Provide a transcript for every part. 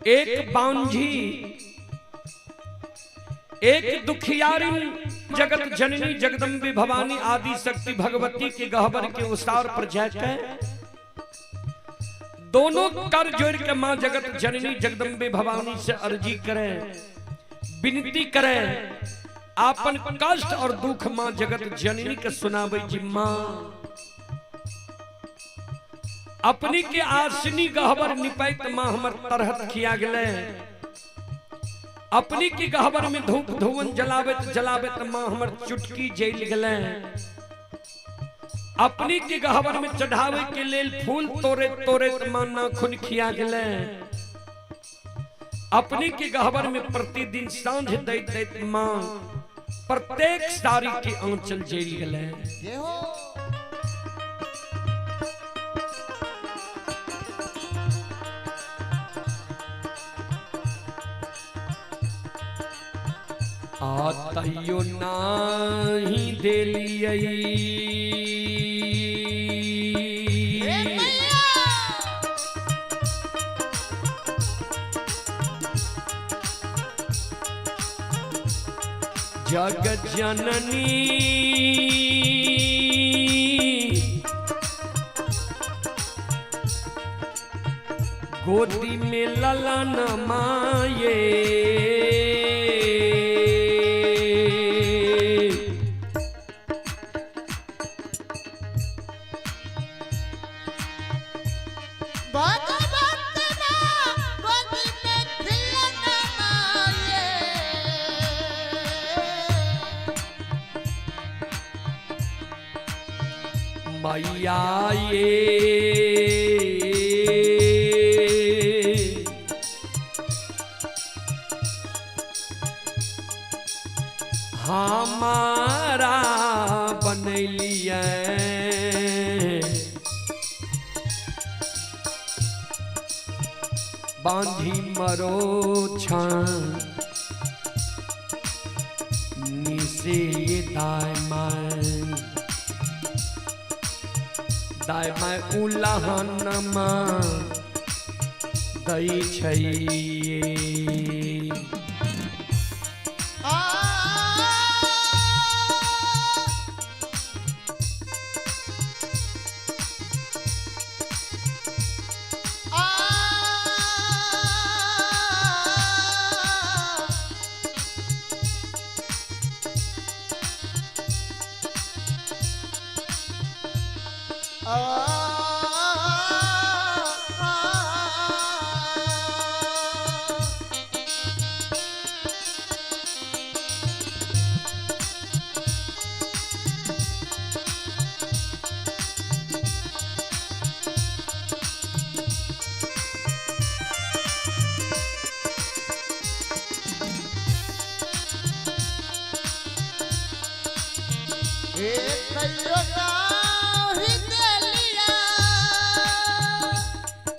एक बांझी एक दुखियारी जगत जननी जगदम्बे भवानी आदि शक्ति भगवती के गहबर के उसार पर जाकर दोनों कर जोड़ के मां जगत जननी जगदम्बे भवानी से अर्जी करें, विनती करें, आपन कष्ट और दुख मां जगत जननी के सुनावे जी। मां अपनी के आसनी गहबर निपैत मां हमर तरहत किया गले, अपनी की गहबर में धूप धुवन जलावत जलावत मां हमर चुटकी जेल गले, अपनी की गहबर में चढ़ावे के लेल फूल तोरे तोरे मां नाखून खिया गले, अपनी की गहबर में प्रतिदिन सांझ दैत दैत मां प्रत्येक सारी के आंचल जेल गले। आतयो नाही देलियै जग जननी गोदी में ललन माये, मैया ये हमारा बनैलिए बांधी मरो छान निसे दाय माय उलहन मां दई छै।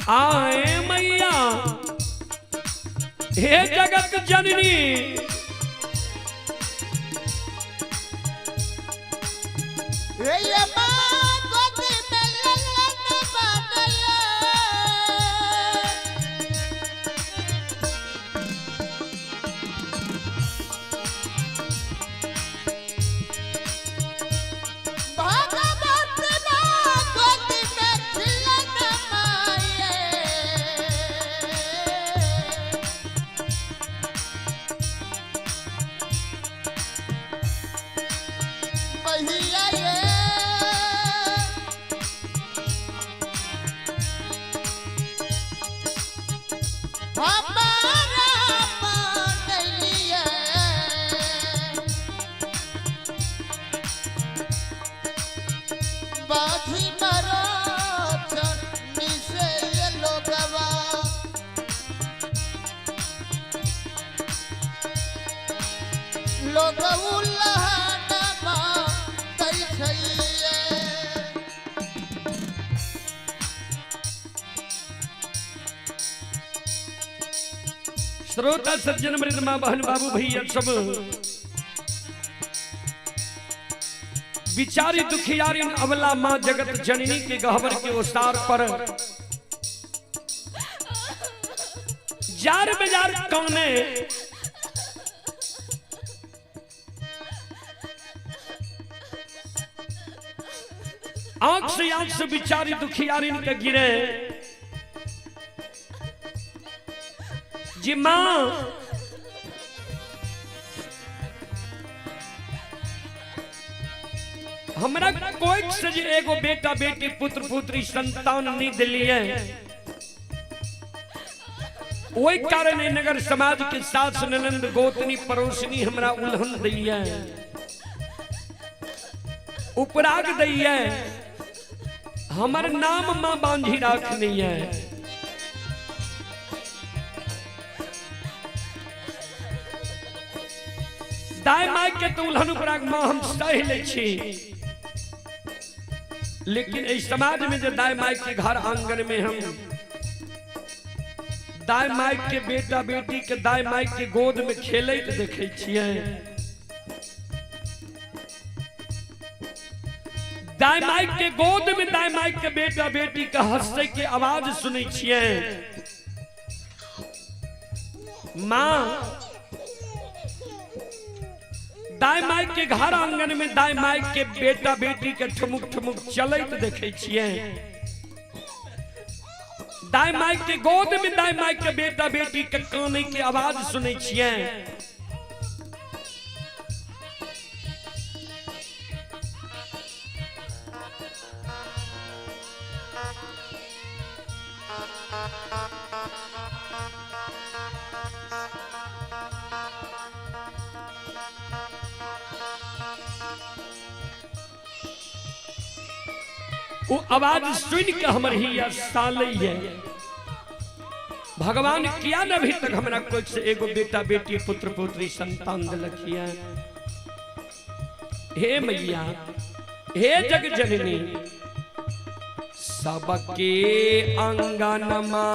आए मैया हे जगत जननी श्रोता सज्जन मृद मां बहन बाबू भैया सब बिचारी दुखियारी अबला मां जगत जननी के गहवर के ओसार पर जार बाजार कौने आंख से बिचारी दुखियारी के गिरे जी मां हमरा कोई से जे एगो बेटा बेटी पुत्र पुत्री संतान नहीं दिलिए वही कारण नगर समाज के साथ ननंद गोतनी पड़ोसनी हमरा उल्हन दैया उपराग दैया हमर नाम मां बांधी राखनी है दाई माई के तो उल्हन उपराग मां हम सह ले छी लेकिन इस समाज में जो दाई माई के घर आंगन में हम दाई माई के बेटा बेटी के दाई माई के गोद में खेले देखे छिए दाई माई के गोद में दाई माई के बेटा बेटी के हंसे के आवाज सुने छिए मां दाई माई के घर आंगन में दाई माई के बेटा बेटी के ठुमुक ठुमुक चलत देखे छिए दाई माई के गोद में दाई माई के बेटा बेटी के काने की आवाज सुने छिए वो आवाज सुन के हमर ही साले है भगवान किया न अभी तक हमरा कोई से एगो बेटा बेटी पुत्र पुत्री संतान दिलखिया हे मैया हे जग जननी सबके अंगनमा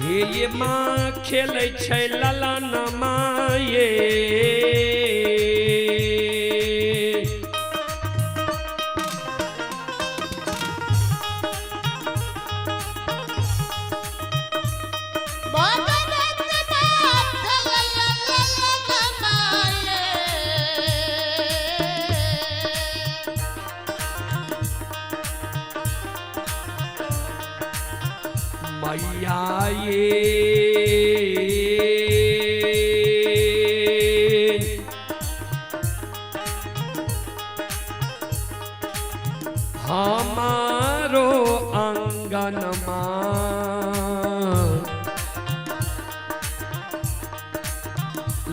ये माँ खेले छै ललन माये मैया ये हमारो आंगनमा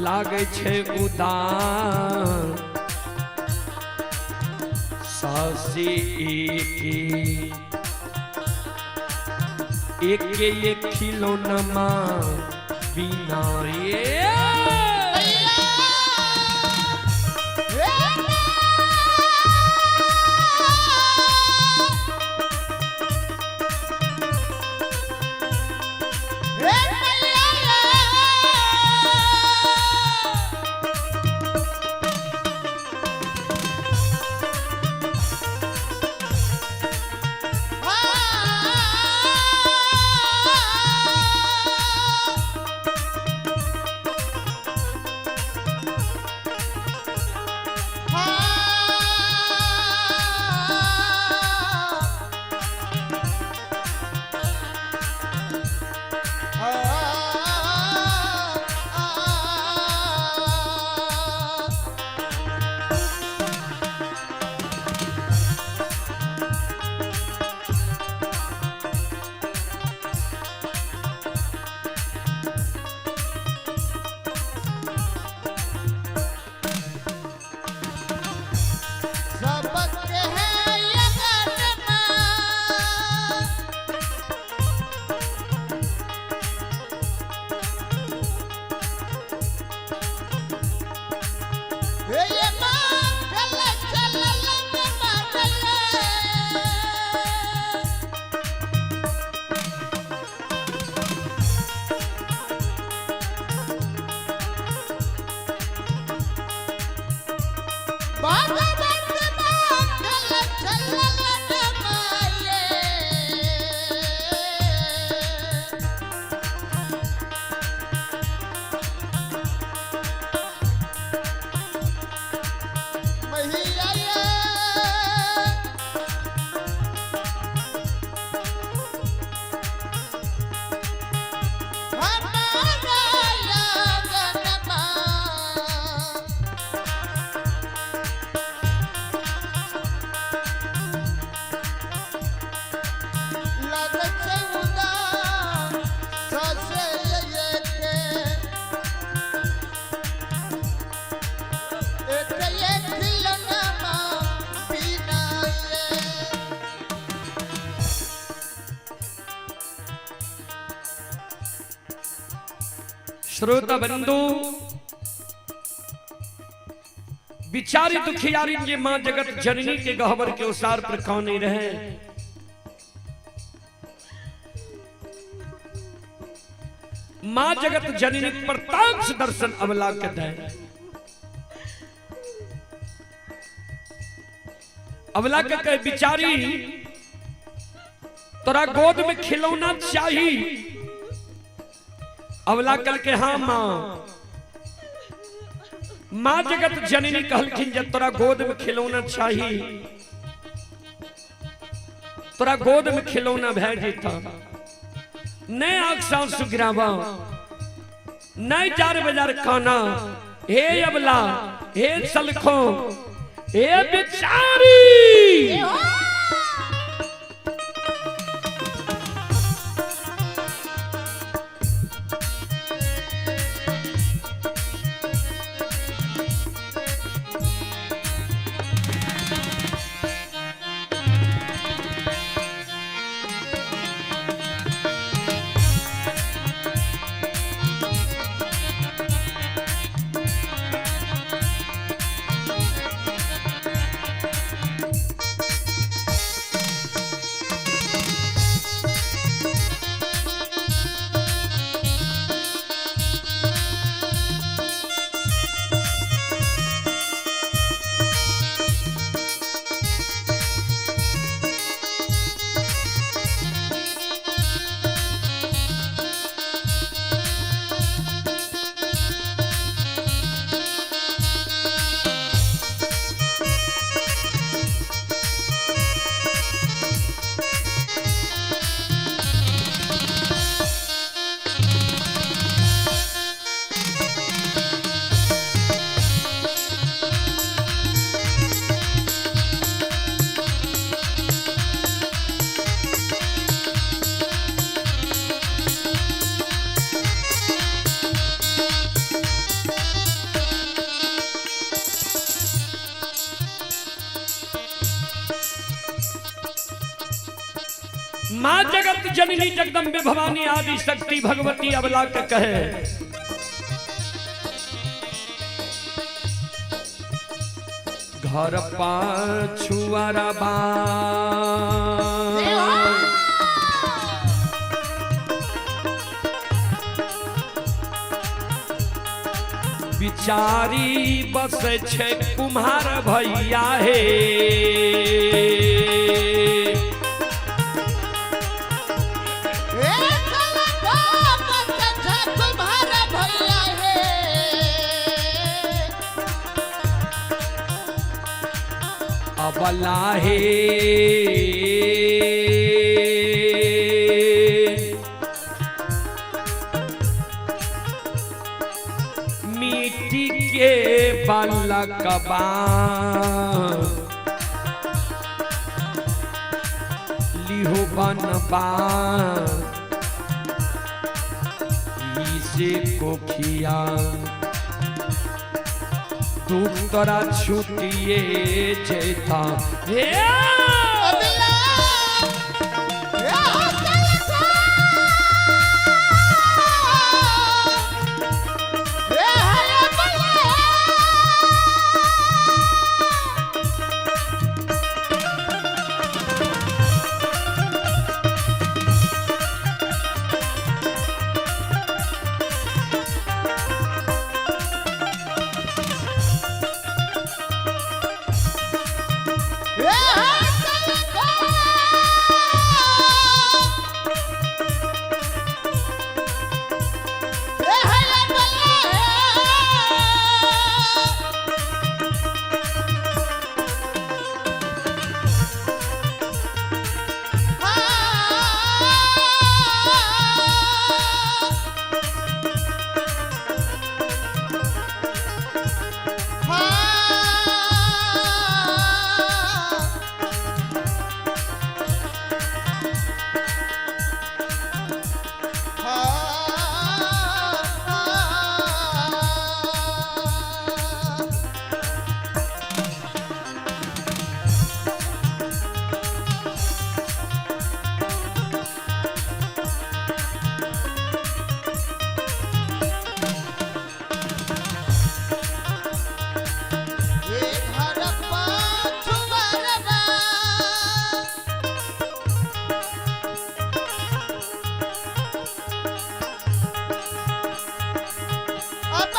लागे छे उदान सासी एक खिलौना मां बिना ये श्रोता बंधु बिचारी दुखियारी जे मां जगत जननी के गहवर के उसार पर कौन रहे। मां जगत जननी प्रत्यक्ष दर्शन अवला के दे। अवला के कहे बिचारी तोरा गोद में खिलौना चाहिए। अवला कल के हाँ मां। मां जगत जननी कहलखिन जब तोरा गोद में खिलौना चाहिए तोरा गोद में खिलौना भै जेता नहीं आंख सांस गिरावा नहीं जार बाजार खाना। हे अवला हे सलखो हे बिचारी मां जगत जननी जगदम्बे भवानी आदि शक्ति भगवती अबला के कहे घर पाछुआरा बा बिचारी बस छे कुम्हार भैया हे अबला हे मिट्टी के बालकबा लिहो बनबा इसे कोखिया दुख तोरा छुटिए जेता हे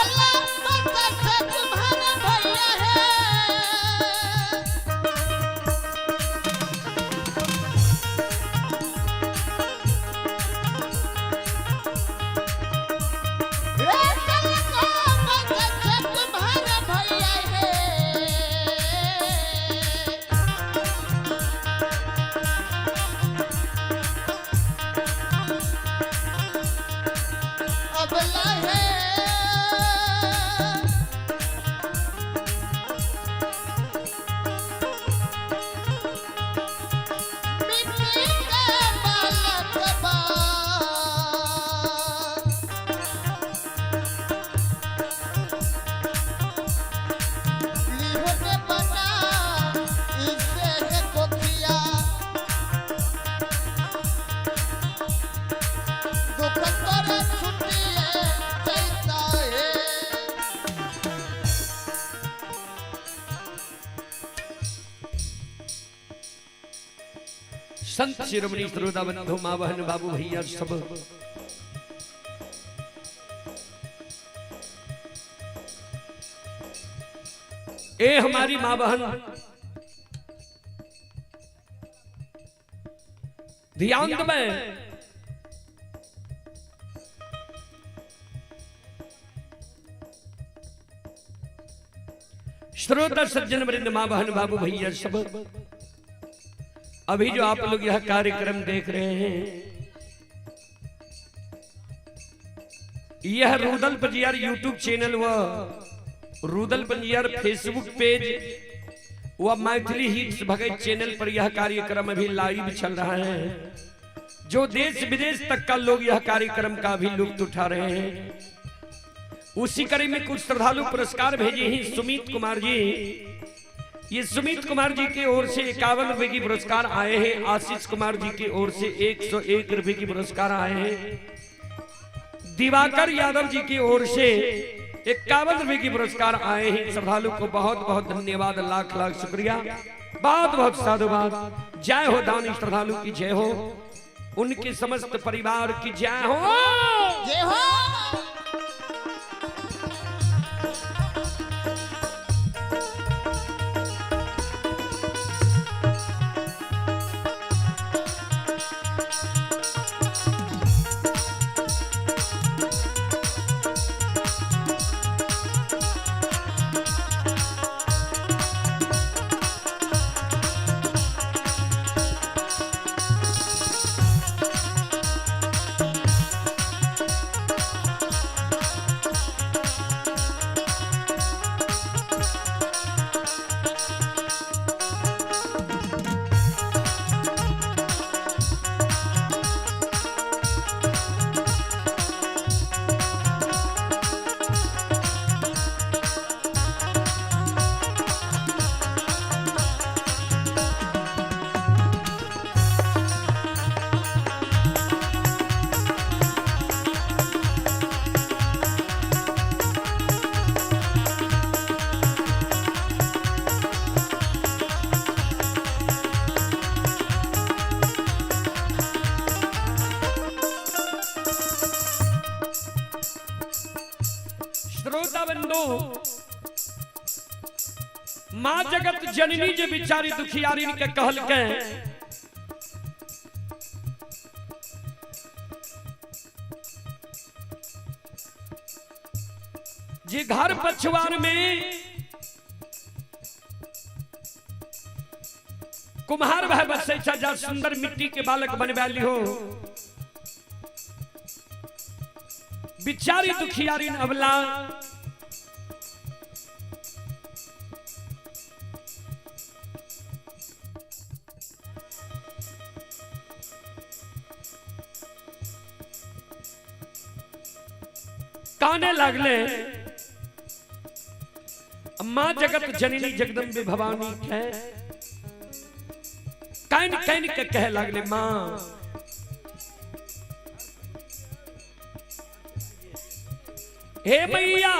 अबला पंकज से तुम्हारा भैया है संत शिरोमणि श्रोता बंधु माँ बहन बाबू भैया सब ए हमारी माँ बहन ध्यान में श्रोता सज्जन वृंद माँ बहन बाबू भैया सब अभी जो आप लोग यह कार्यक्रम देख रहे हैं यह रूदल पंजियार यूट्यूब चैनल व रूदल पंजियार फेसबुक पेज व मैथिली हिट्स भगत चैनल पर यह कार्यक्रम अभी लाइव चल रहा है। जो देश विदेश तक का लोग यह कार्यक्रम का भी लुत्फ उठा रहे हैं। उसी कड़ी में कुछ श्रद्धालु पुरस्कार भेजे हैं सुमित कुमार जी। ये सुमित कुमार जी की ओर से 51 रुपए की पुरस्कार आए हैं। आशीष कुमार जी की ओर से 101 रुपए की पुरस्कार आए हैं। दिवाकर यादव जी की ओर से 51 रुपए की पुरस्कार आए हैं। श्रद्धालु को बहुत बहुत धन्यवाद, लाख लाख शुक्रिया, बहुत बहुत साधुवाद। जय हो दानी श्रद्धालु की जय हो, उनके समस्त परिवार की जय हो, जय हो। श्रोता बंधु, मां जगत जननी जे बिचारी दुखियारी के कहल के जे घर पछवार में कुम्हार भाई बसे जा सुंदर मिट्टी के बालक बनवा लियो। बिचारी दुखियारी अबला काने लगले, मां जगत जननी जगदम्बे भवानी है कैन कैन के कह लगले, मां हे मैया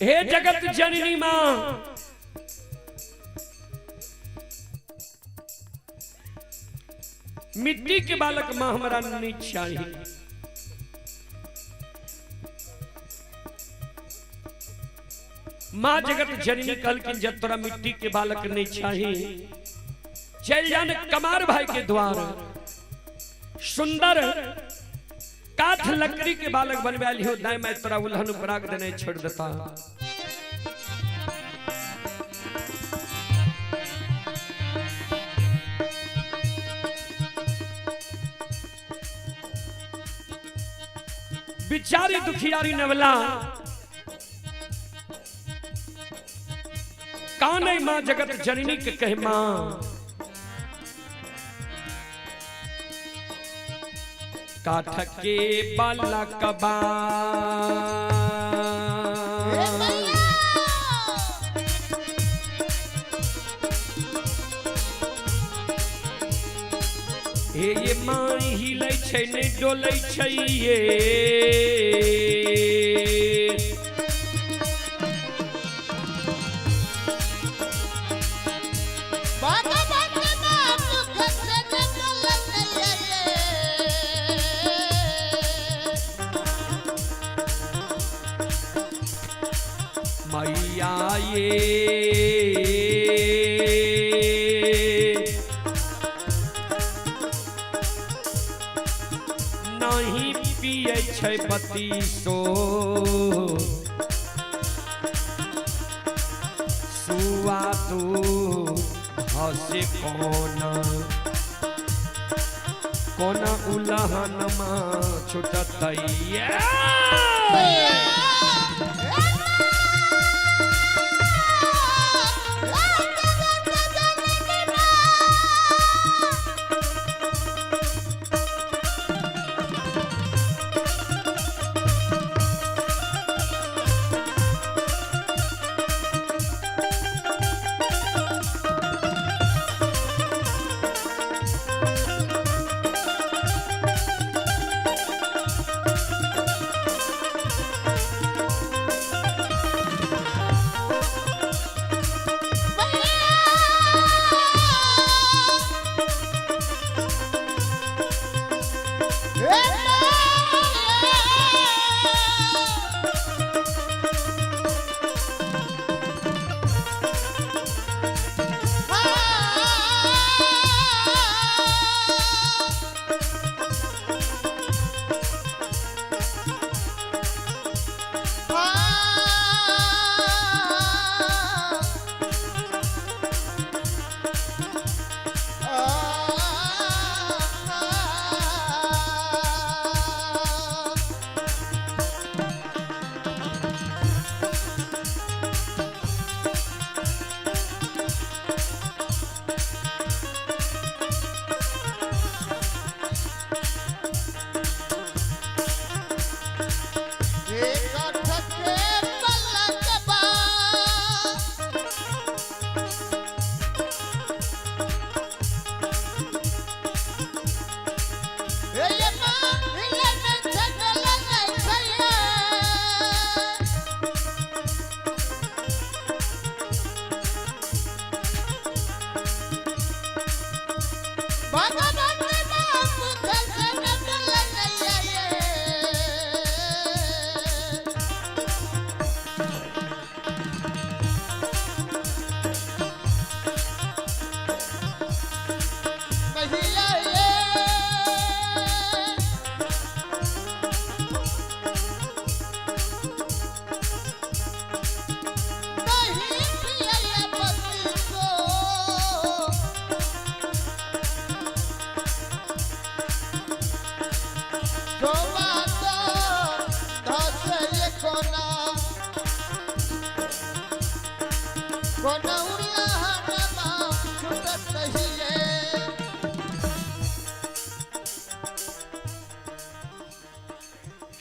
हे जगत जननी मां, मिट्टी के बालक माँ हमारा नहीं चाहिए। माँ जगत जननी कल की जब तोरा मिट्टी के बालक नहीं चाहिए, चल जाने कमार भाई के द्वार सुंदर काठ लकड़ी के बालक बनवा लियो, दाई मैं तोरा उल्हन पराग देने छोड़ देता। बिचारी दुखियारी नवला काने माँ जगत जननी के कहे माँ काठ के बालक बा हे ये माँ हिले छै ने डोले छै ये मैया ये नहीं पिए छै पति सो सुआ तू हसे कौन उलहन माँ छुटतैया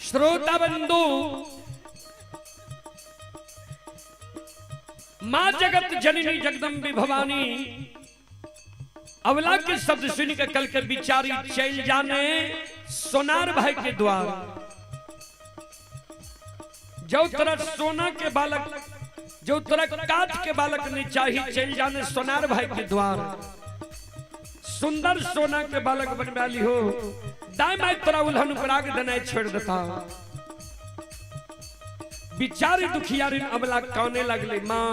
श्रोता बंधु मां जगत जननी जगदम्बे भवानी अवला के शब्द सुन के कल के बिचारी चल जाने सोनार भाई के द्वार। जो तरह सोना के बालक जो तरह काठ के बालक ने चाहिए चल जाने सोनार भाई के द्वार। सुंदर सोना के बालक बनवाली हो दाई माई तोरा उल्हन पराग दनाई छोड़ देता बिचारी दुखियारी अबला काने लगले माँ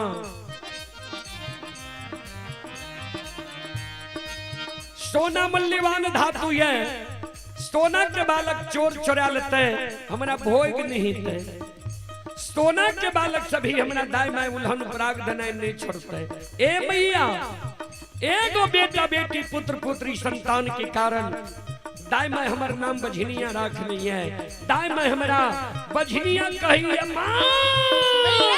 सोना मूल्यवान धातु है सोना के बालक चोर चुरा लेते हमारा भोग नहीं थे सोना के बालक सभी हमारा दाई माई उल्हन पराग दनाई नहीं छोड़ते ए मैया एगो बेटा बेटी पुत्र पुत्री संतान के कारण दाई माई हमार नाम बझनिया राख ली है दाई माई हमारा बझनिया कही है माँ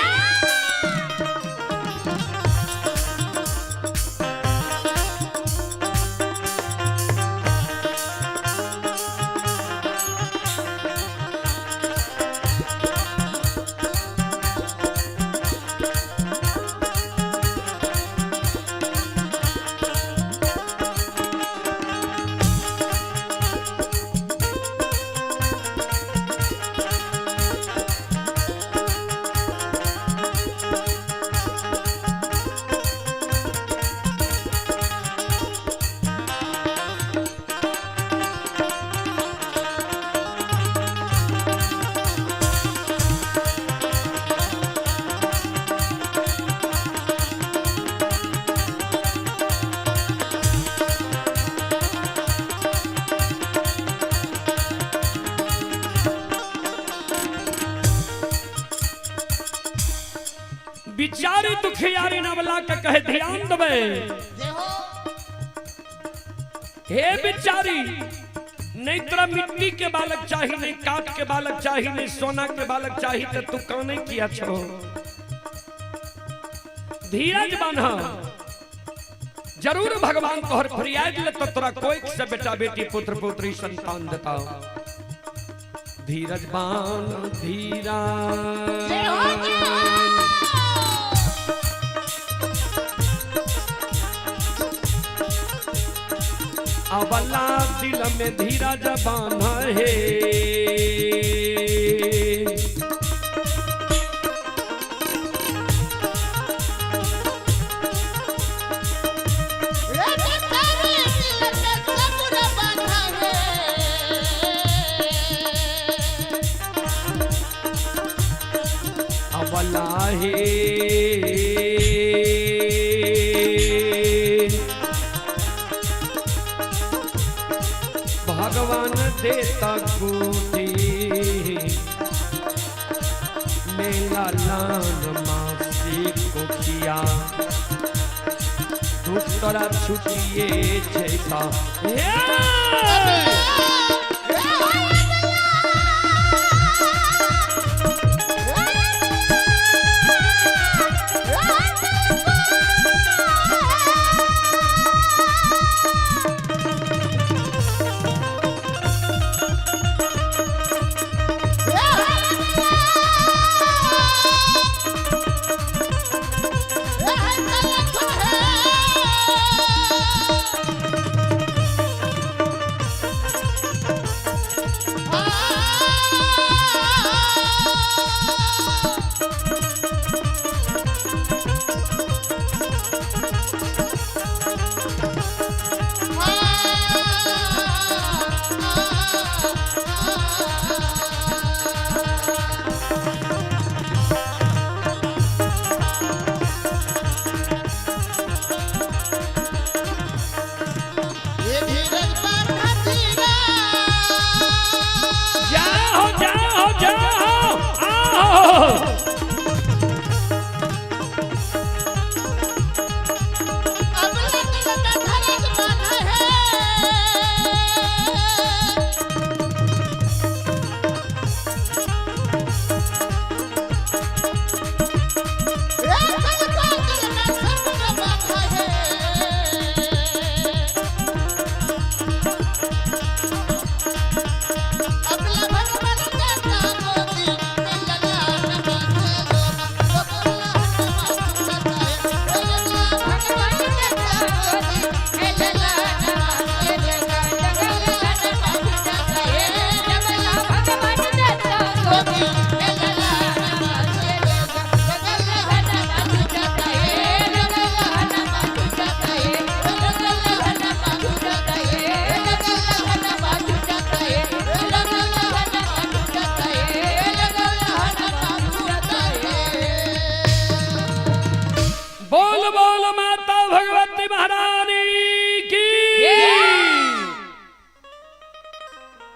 बिचारी दुखियारी नवला के कहे ध्यान दबे हे बिचारी नहीं तेरा मिट्टी के बालक चाहिए नहीं काट के बालक चाहिए नहीं सोना के बालक चाहिए तो तू काने किया छो धीरज बांधा जरूर भगवान तोहर फरियाद ले तो तोरा कोई से बेटा बेटी पुत्र पुत्री संतान देता धीरज बांध धीरा अबला दिल में धीरज बांधा है अबला है भगवान देता गोदी मेरा लान मासी को किया दूसरा छुटिए जैसा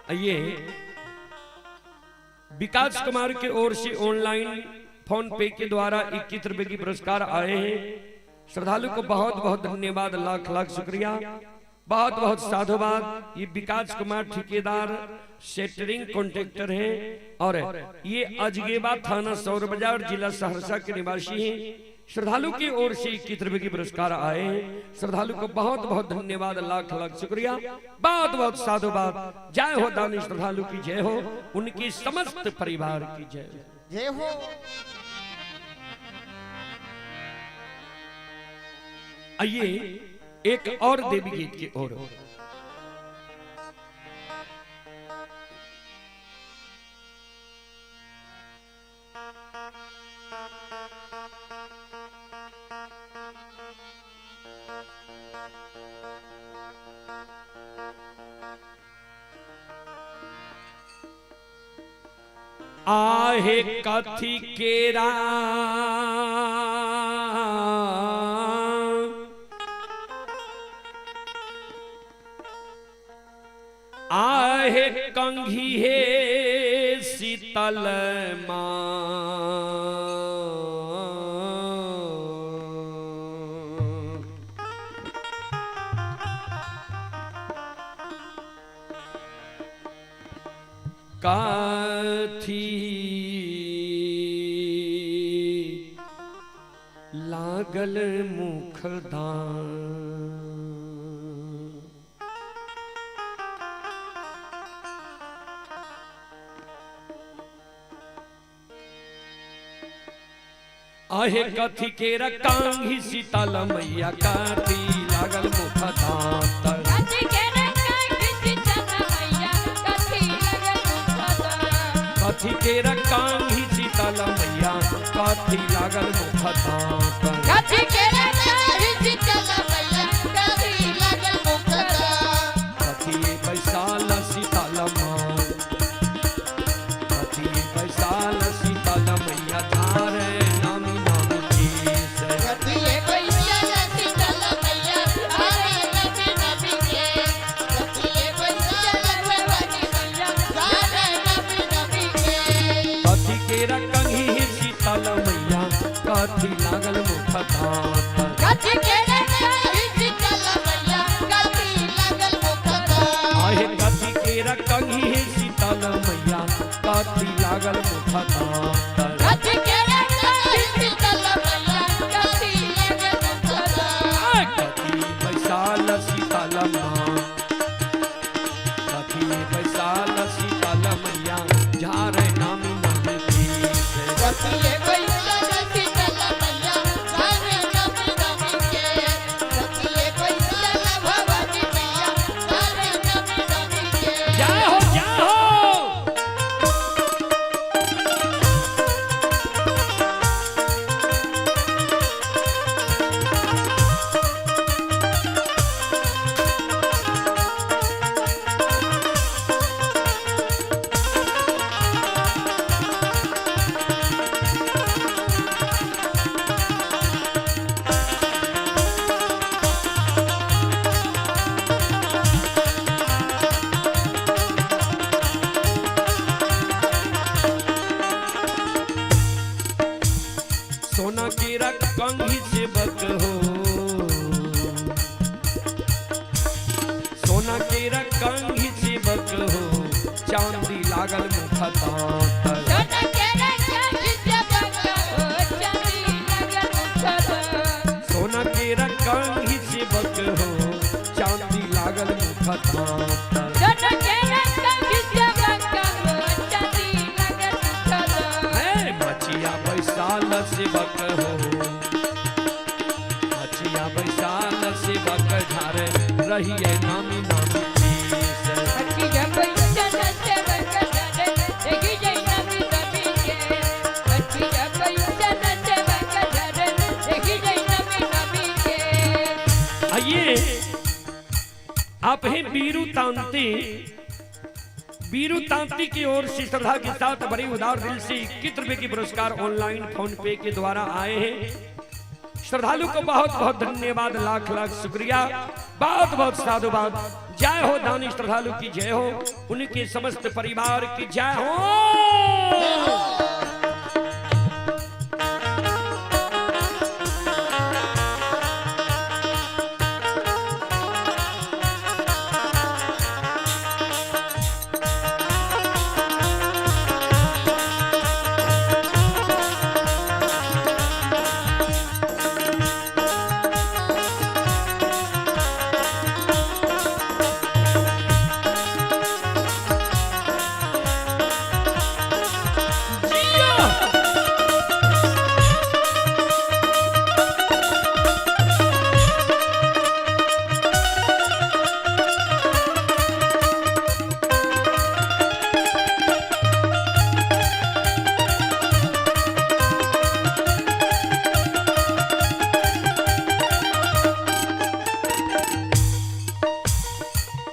ये विकास कुमार की ओर से ऑनलाइन फोन पे के द्वारा 21 रुपए की पुरस्कार आए हैं। श्रद्धालु को बहुत बहुत धन्यवाद, लाख लाख शुक्रिया, बहुत बहुत साधुवाद। ये विकास कुमार ठेकेदार सेटरिंग कॉन्ट्रैक्टर हैं और ये अजगेबा थाना सौर बाजार जिला सहरसा के निवासी हैं। श्रद्धालु की ओर से 21 रुपए की पुरस्कार आए हैं। श्रद्धालु को बहुत बहुत धन्यवाद, लाख लाख शुक्रिया, बहुत बहुत साधुवाद। जय हो दानी श्रद्धालु की जय हो, उनकी समस्त परिवार की जय हो। जय हो। आइए एक और देवी गीत की ओर। आहे कथी केरा आहे कंघी हे शीतल काथी लागल मुखदान आहे कथी के रकांगी शीतल मैया काथी लागल मुखदान कथी के रकांगी शीतल मैया काथी लागल मुखदान कथी के रकांगी शीतल मैया काथी लागल मुखदान कथी बैसाल शीतल माँ कथी बैसाल शीतल मैया धारे नामी नामी केस कथी बैसाल शीतल मैया धारे नामी नामी केस कथी बैसाल भवानी मैया धारे नामी नामी केस कथी के रकांगी शीतल मैया काथी लागल मुखदान कथी के रकांगी शीतल मैया काथी लागल मुखदान आहे कथी के रकांगी शीतल मैया काथी लागल मुखदान कथी के रकांगी शीतल मैया काथी लागल मुखदान कथी बैसाल शीतल माँ कथी बैसाल शीतल मैया झारे नामी नामी केस कथी बैसाल शीतल मैया धारे नामी नामी केस कथी बैसाल भवानी मैया धारे नामी नामी केस जय हो जय हो। सोना की रकांगी से बक हो सोना की रकांगी से बक हो चांदी लागल मुखदान सोना के रकांगी से बक हो चांदी लागल मुखदान सोना की रकांगी से बक हो चांदी लागल मुखदान सोना के रकांगी से बक हो चांदी लागल मुखदान है मचिया बैसाल से बक हो मचिया बैसाल से बक झारे रहिए नामी नामी केस कथी बैसाल से बक झारे देखी जय नामी नामी केस कथी बैसाल से बक झारे देखी जय नामी नामी केस आइए आप हैं बीरू तांती की ओर से श्रद्धा के साथ बड़े उदार दिल से 21 रुपए की पुरस्कार ऑनलाइन फोन पे के द्वारा आए हैं। श्रद्धालु को बहुत बहुत धन्यवाद, लाख लाख शुक्रिया, बहुत बहुत साधुवाद। जय हो दानी श्रद्धालु की जय हो, उनके समस्त परिवार की जय हो।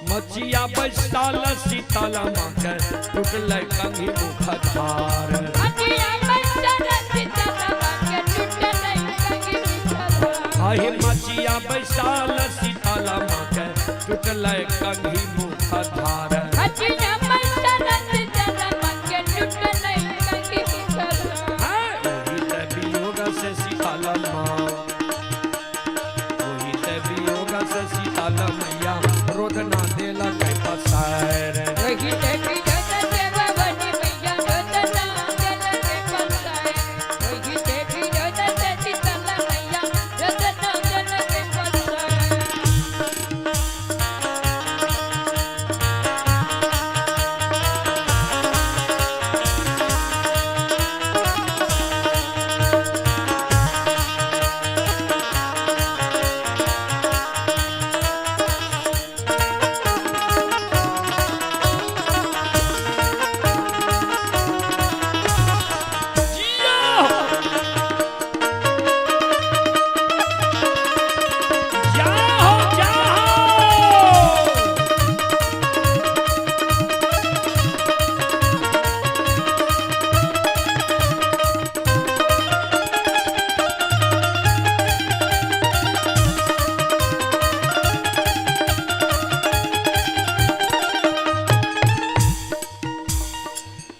मचिया बैसाल सीताला मांगे टूटल कंघी मुख धार। आहे मचिया बैसाल सीताला मांगे टूटल कंघी मुख धार। ओही ते वियोग से सीताला माँ, ओही ते वियोग से सीताला मैया रोदना देला कई पसार।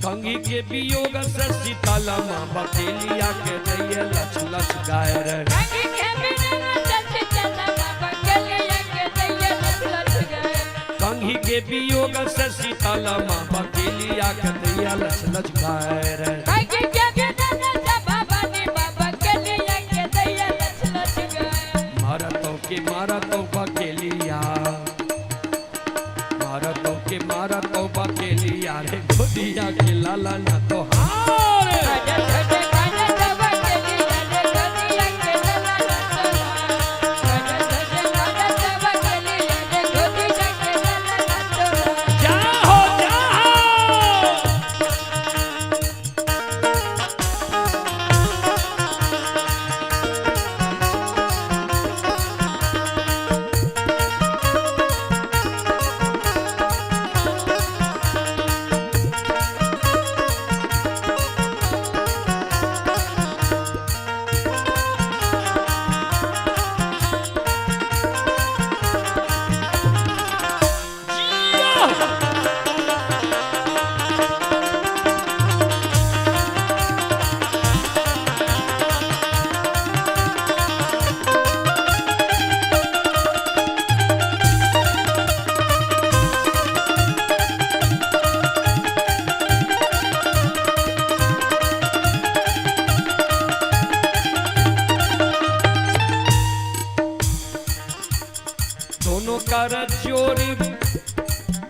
कंघी के वियोग से सीताला माँ बकेलिया के दैये लच लच गाय रे। कंघी के वियोग से सीताला माँ बकेलिया के दैये लच लच गाय रे। मारतो बकेलिया, मारतो बकेलिया रे गोदिया के लाला ना तो हार। जाहो जाहो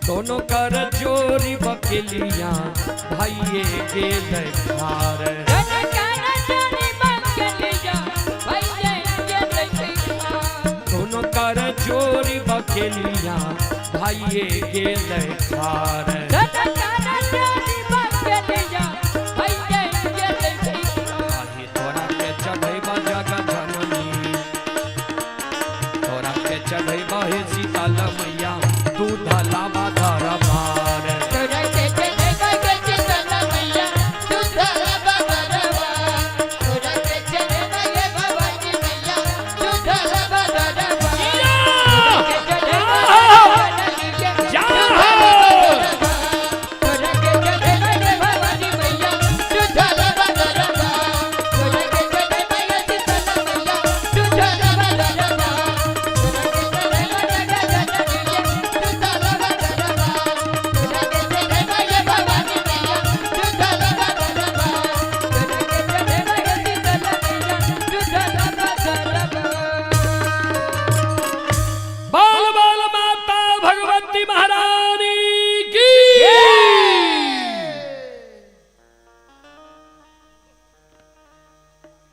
दोनों कर चोरी बकेलिया भाइये गेल खार। दोनों कर चोरी बकेलिया भाइये गेल खार। तोरा के चढ़ैबा जगह जननी, तोरा के चढ़ैबा हे सीताला मैया दूध लावा धर भार।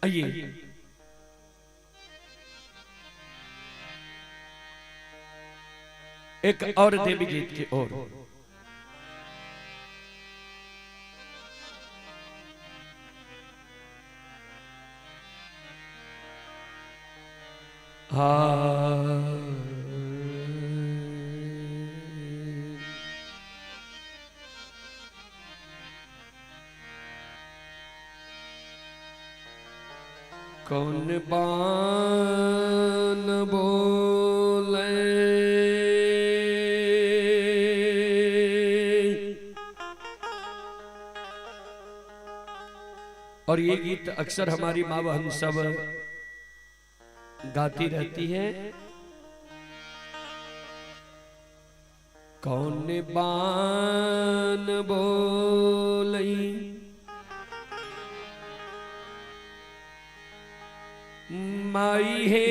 आइए एक और देवी गीत की ओर। कौन बान बोले और ये गीत अक्सर हमारी माँ बहन सब गाती रहती है। कौन बान बोलई माई है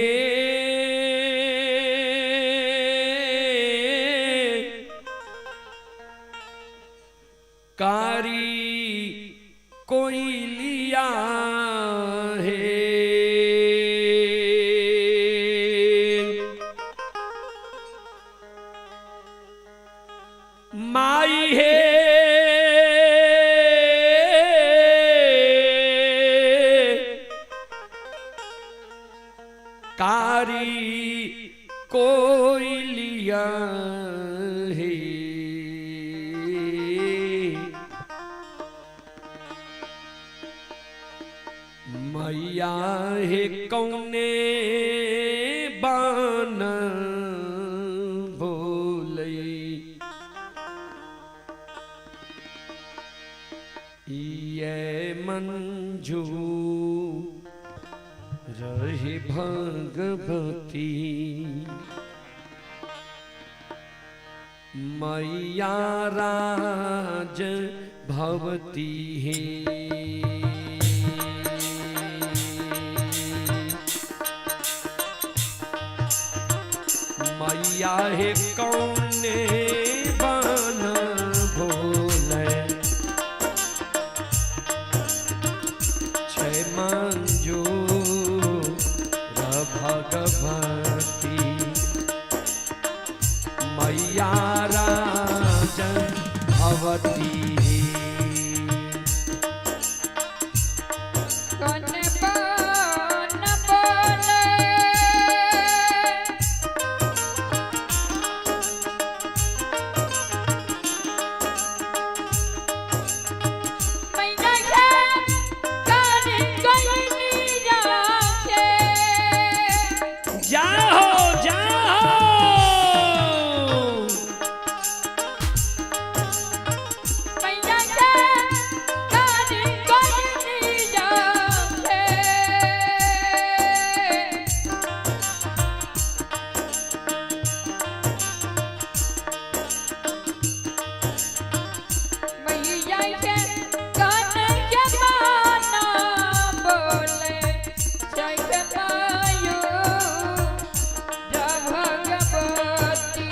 कारी कोई लिया है माई है कारी कोई लिया है मैया है कौने बान बोले ये मंजू रही भगवती मैया राज भवती है मैया है कौने बन बोले छे मंजू भगवती मैया राज भवती कौन बान बोले मैया है कारी कोई लिया है जाओ जाओ मैया है कारी कोई लिया है मैया है कान के माना बोले जग मायो भगवती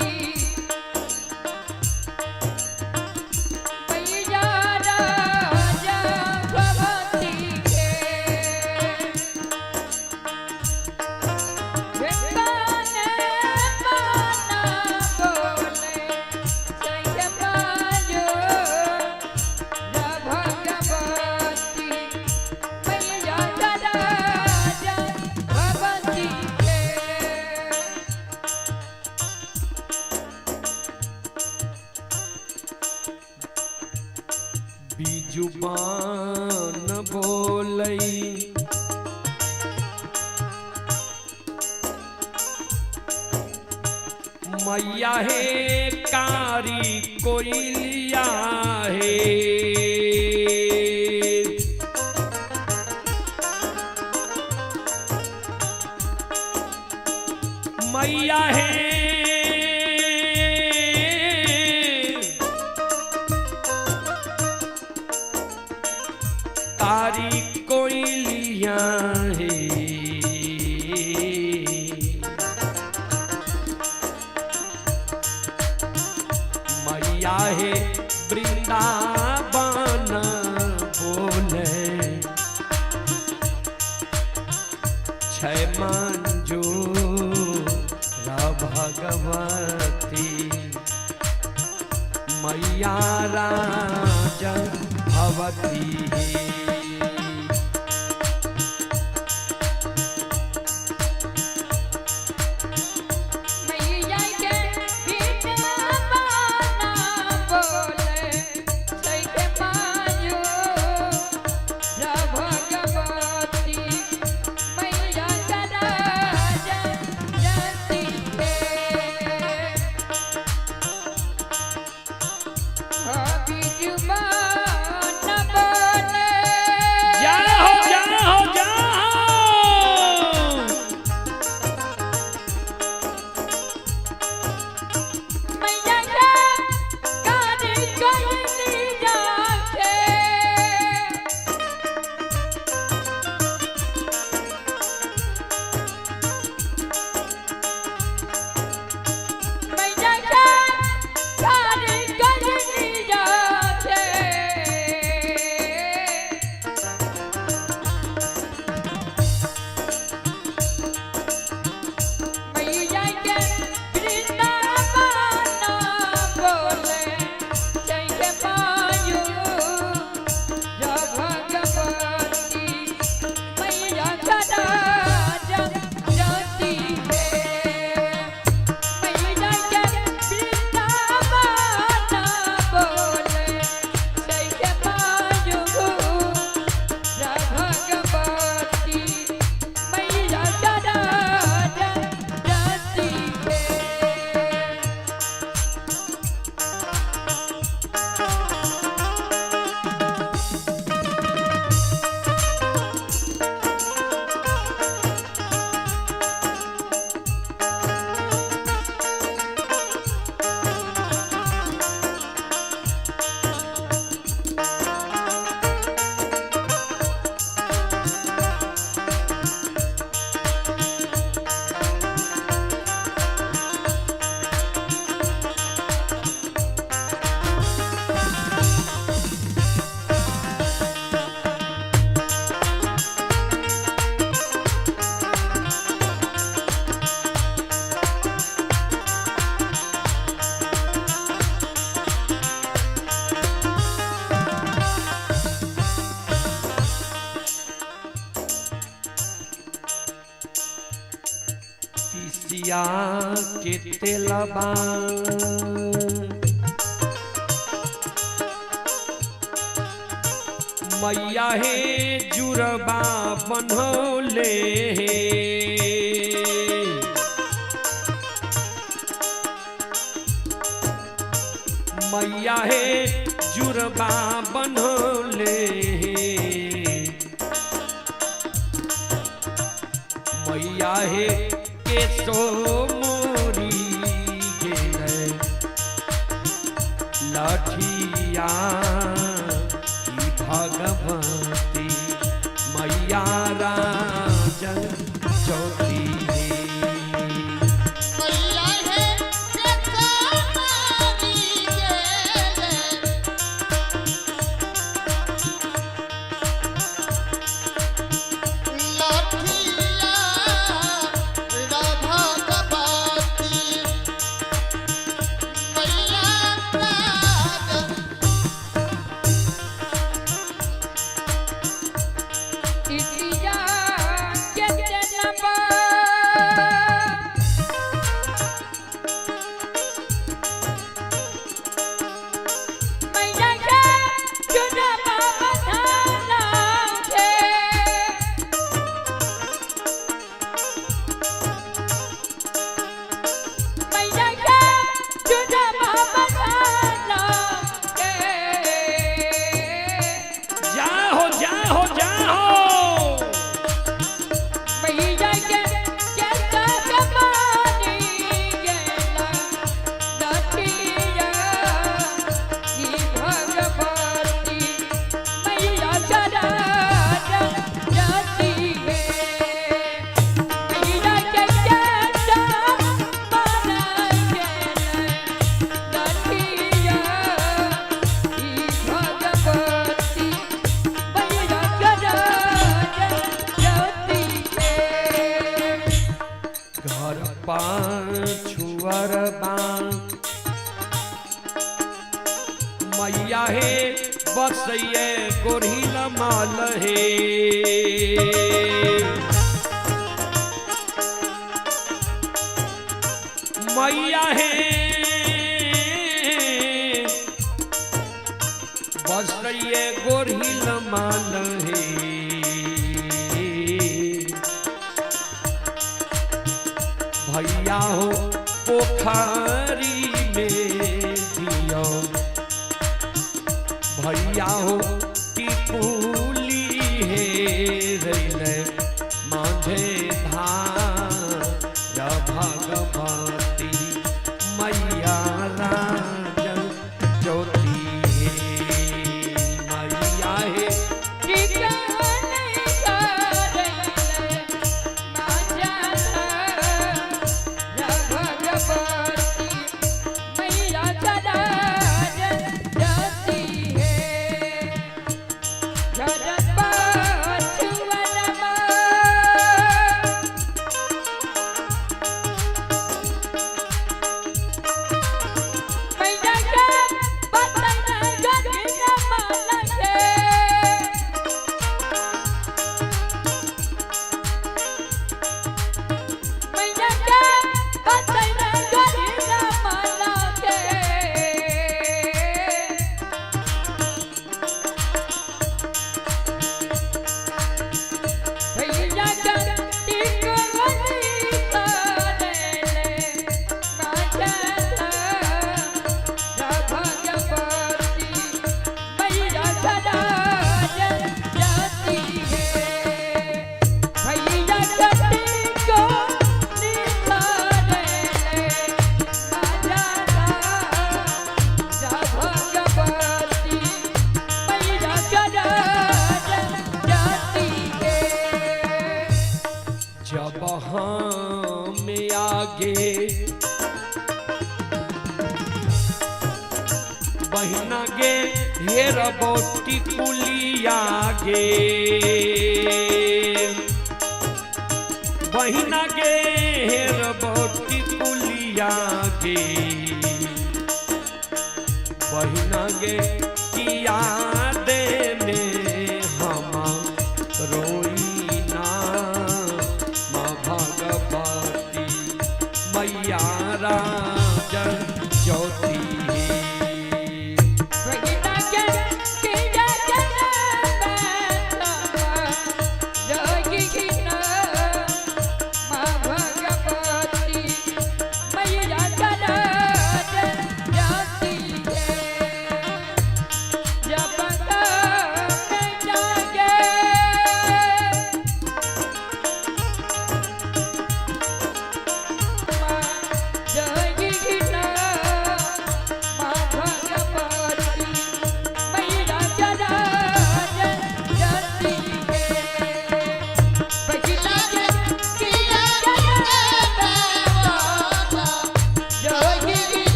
मैया राजा भगवती के कान माना बोले जग मायो भगवती मैया राजा भगवती के बिजुबान बोलई मैया है कारी कोई लिया है मैया है कारी कोई लिया है मैया है वृंदावन बोले भगवती मैया राजा भवती मैया के बिना बाना बोले सैके मायो रा भगवती मैया का राजा जाती है अभी जुबान बोले जाओ जाओ जाओ मैया का कार्य करनी जाते मैया का कार्य करनी जाते मैया के बिना बाना बोले सैके मायो रा भगवती मैया का राजा जाती है मैया के बिना बाना बोले सैके मायो रा भगवती मैया का राजा जाती है तिसिया के तेलबा मैया हे जुरबा बनौले मैया हे जुरबा बनौले मैया हे केसो मोरी गेले लाठिया की भगवती मैया राजन चौथी मैया है कैसा मारी गेले लाठिया रा भगवती मैया राजा भैया हे बस ये गोरिला माल हे मैया हे बस ये गोरिला माल हे भैया हो पोखरी में दियो भैया हो टिकुली हे रैले मांझे धार भगवती मैया राजन ज्योति हे मैया हे जब हम आगे बहिना गे हेर बोटी कुलिया गे बहिना गे हेर बोटी कुलिया गे बहिना गे किया दे में हम रोई ना माँ भगवती मैया राजन ज्योति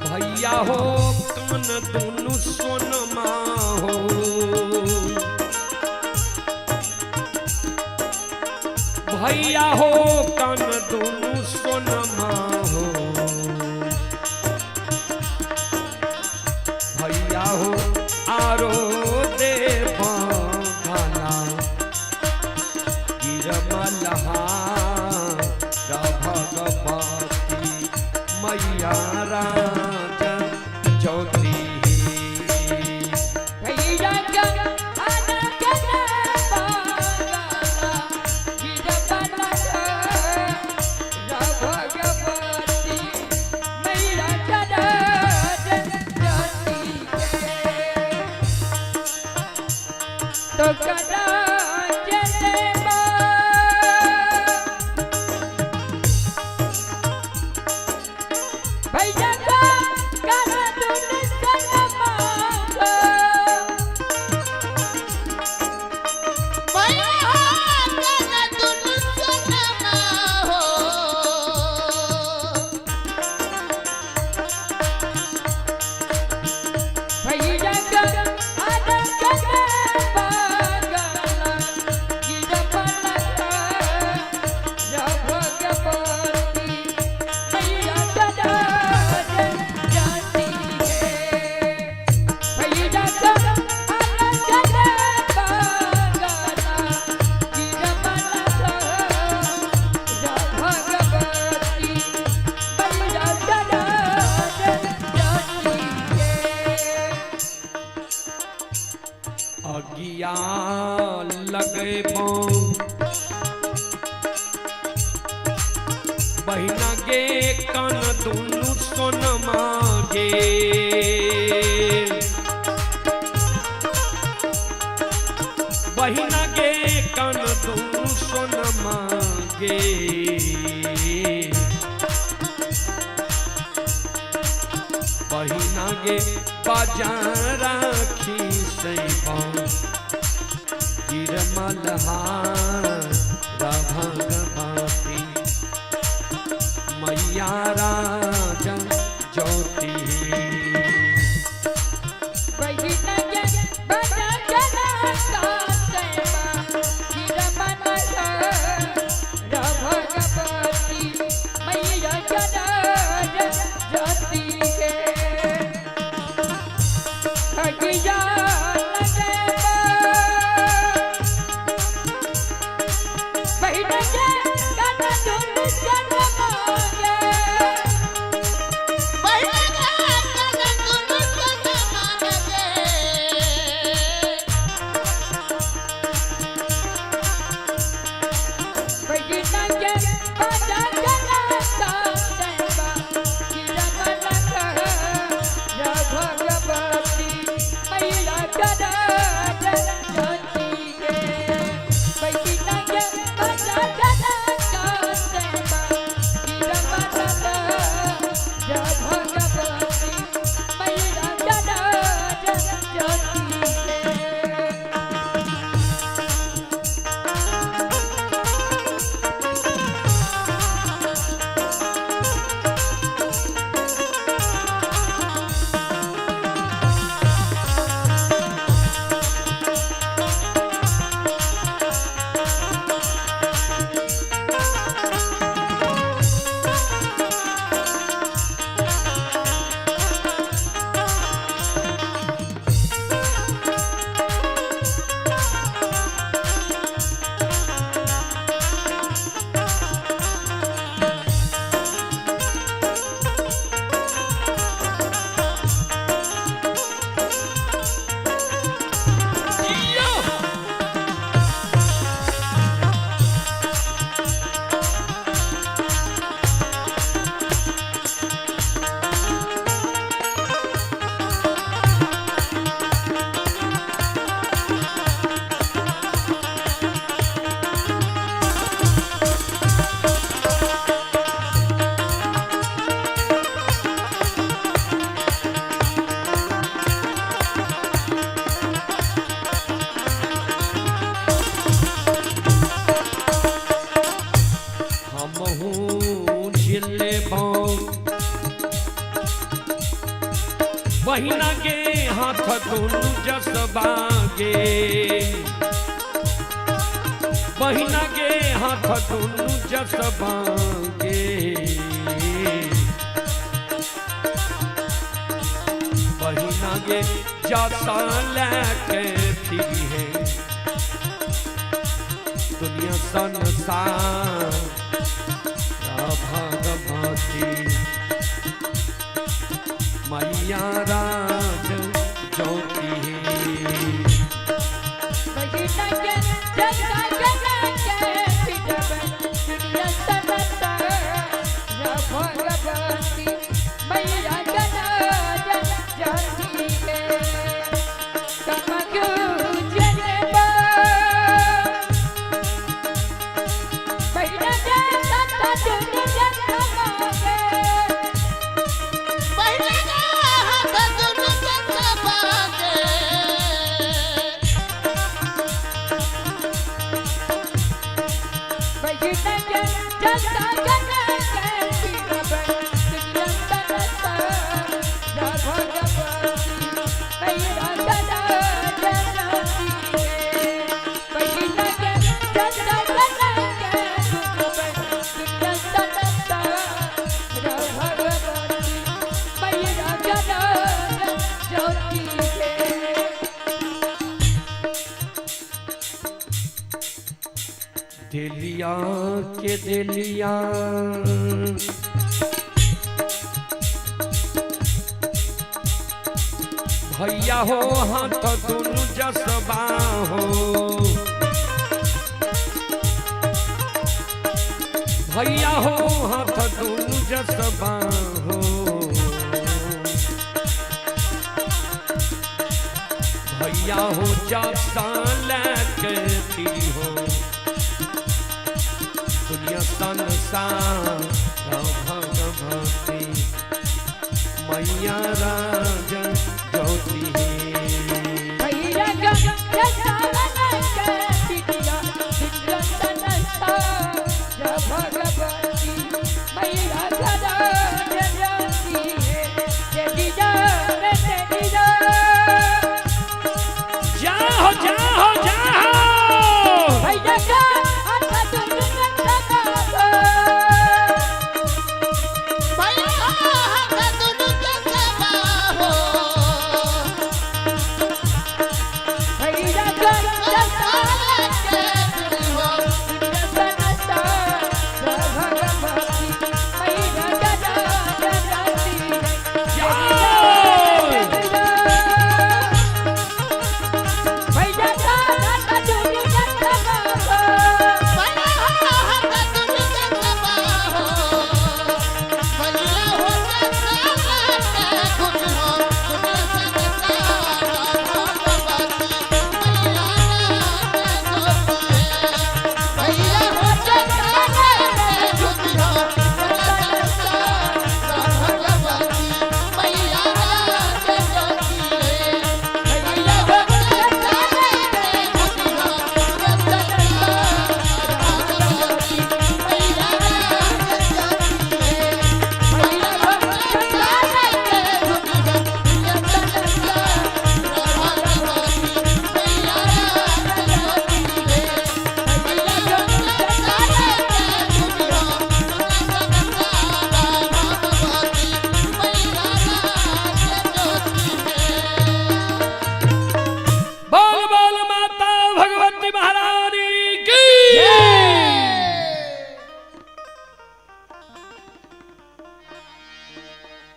भैया हो कान दुनु सोनमा हो भैया हो कान दुनु सोनमा हो भैया हो आरो देव घना गिरमलहा भगवती मैया राजन ज्योति तो कदा भैया का गाना तूने सनमा मैया गाना दुनु सोनमा हो भैया का अगिया लगे बहिना गे कन दुनु सोनमा गे बहिना गे कन दुनु सोनमा गे बहिना गे बाजार राखी सैबा गिरमलहार भगवती मैया राजन ज्योति बहिना गे बाजार राखी सैबा गिरमलहार भगवती मैया राजन ज्योति अगिया लगे बहिना गे कन दुनु सोनमा गे बहिना गे कन दुनु सोनमा गे बहिना गे बाजार राखी सैबा गिरमलहार भगवती मैया राजन ज्योति बहिना गे बाजार राखी सैबा गिरमलहार भगवती मैया राजन ज्योति बहिना गे हाथ दुनु जसबा गे बहिना गे हाथ दुनु जसबा गे बहिना गे जसा लेके फिरी है दुनिया संसार भगवती मैया राजन ज्योति बहिना गे जसा के दुनिया संसार भगवती मैया राजन ज्योति कमगु जनेबा बहिना गे सता दुनु जनमा गे बहिना गे हाथ दुनु सोनमा गे बहिना गे जसा के दुनिया संसार भगवती मैया राजन ज्योति बहिना गे जसा के दुनिया संसार भगवती मैया राजन ज्योति दिलिया के दिलिया भैया हो हाथ दोनों जसबा हो भैया हो हाथ दोनों जसबा हो भैया हो जाता लकती हो दुनिया संसार भगवती मैया राजा ज्योति भैया भगवती मैया जाओ जाओ जाओ भैया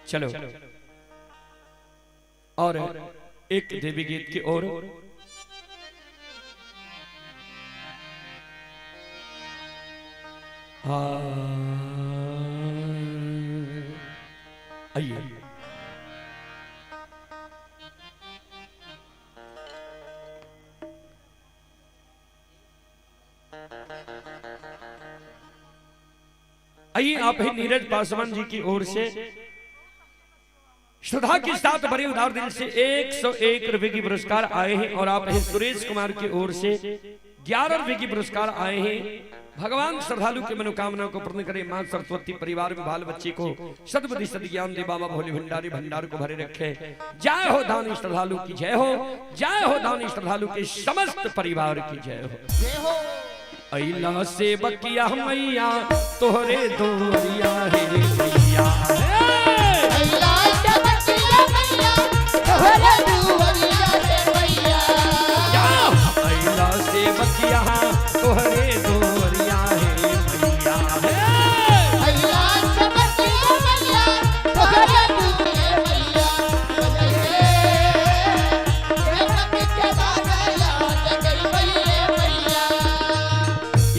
चलो और एक देवी गीत की ओर आइए। आइए आप ही नीरज पासवान जी की ओर से श्रद्धा के साथ बड़े उदार दिल से 101 रुपए की पुरस्कार आए हैं और आप हैं सुरेश कुमार की ओर से 11 रुपए की पुरस्कार आए हैं। भगवान श्रद्धालु के मनोकामना को पूर्ण करे, मां सरस्वती परिवार में बाल बच्चे को सद्बुद्धि सद्ज्ञान दे, बाबा भोले भंडारी भंडार को भरे रखे। जय हो दानी श्रद्धालु की जय हो, जय हो दानी श्रद्धालु के समस्त परिवार की जय हो। अइला से बकिया मैया तोहरे दोरिया हे मैया, अइला से बकिया तोहरे दोरिया हे मैया,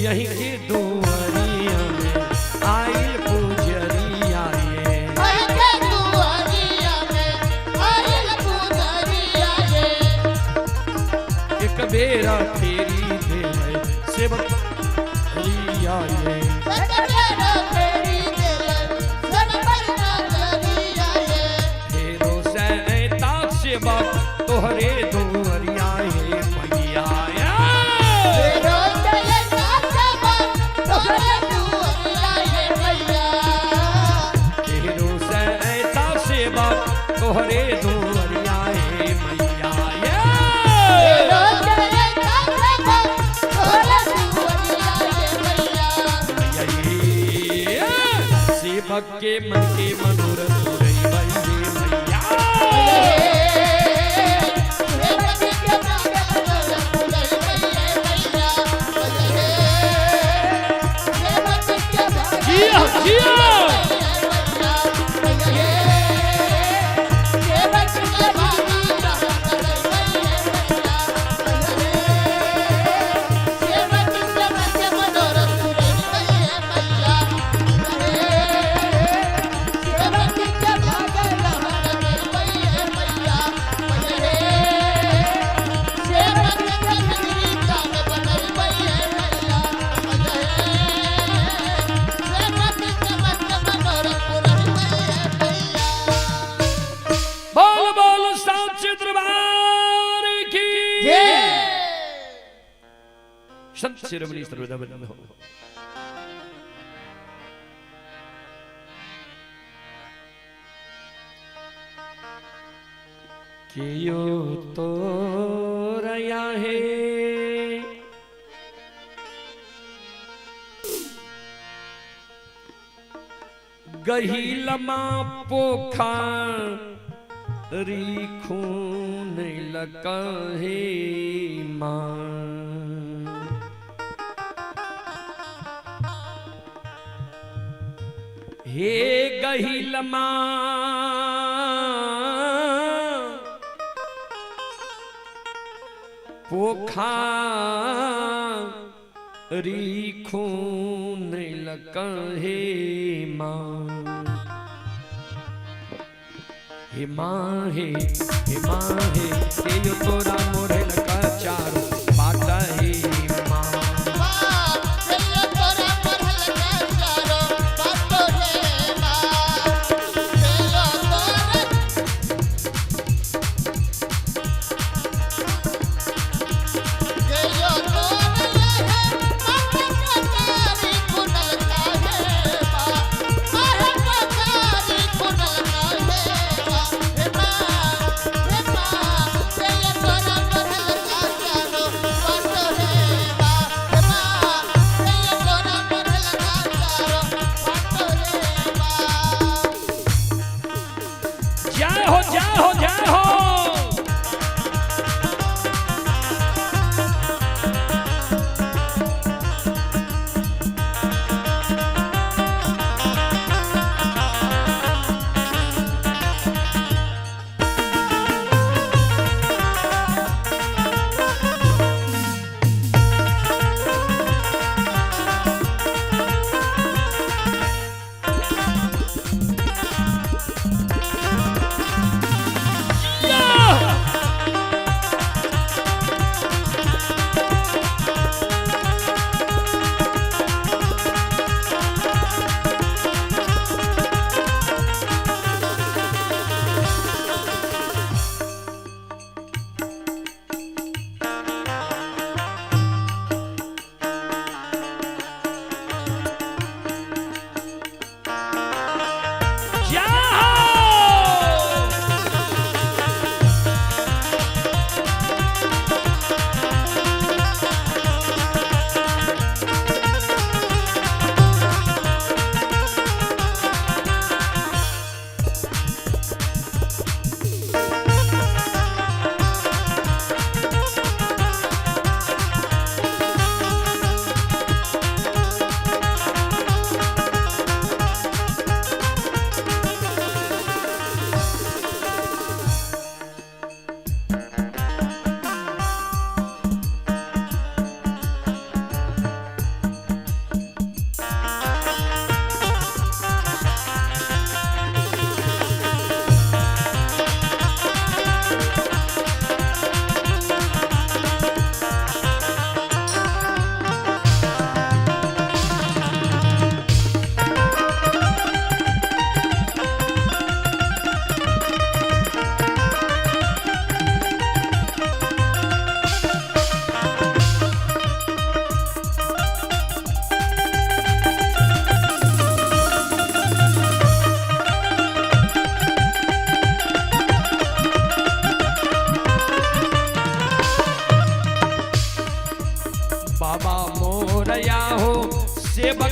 यही के दोरिया में आइल पूजरिया ये, एक बेरा फेरी दे सेवक लिया ये, फेरो से ताक सेवक तोहरे दोरिया हे मैया, फेरो से ताक सेवक तोहरे दोरिया हे मैया, सेवक के मन के मनोरथ हो रही मैया, जिया जिया संत शिरोमणि सर्वदा हो। कि यो तो रया है गहिलमा पोखा खून लका है मां हे गहिलमा पोखा खून लका है मां हे मां हे के यो तोरा मोरे लका चारो पाटा हे मां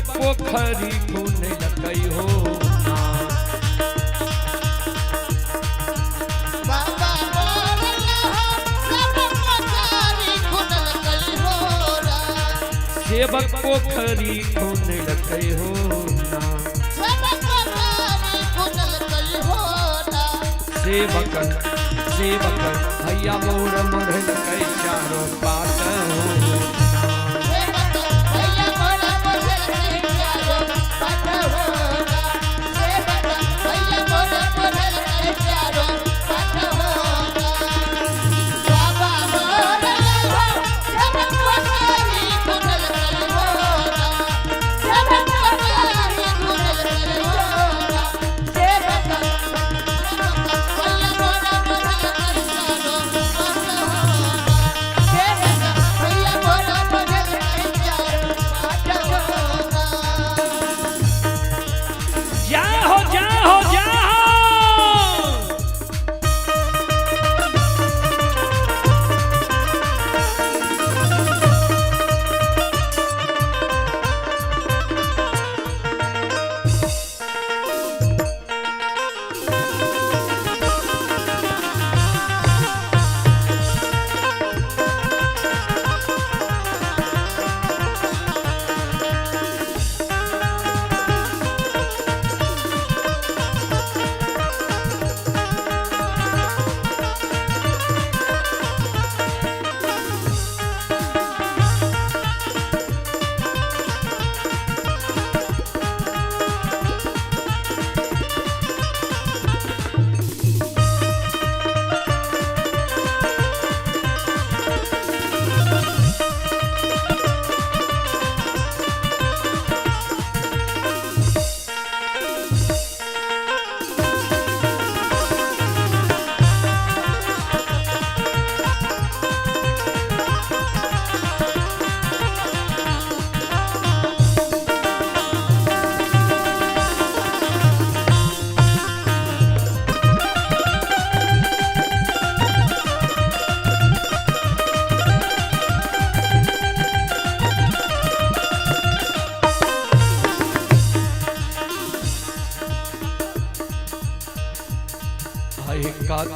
पोखरी खून लकई हो बाबा सेवक पोखरी खून लकई हो सेवक सेवक भैया मोर मोर लकई चारों पात हो Yeah.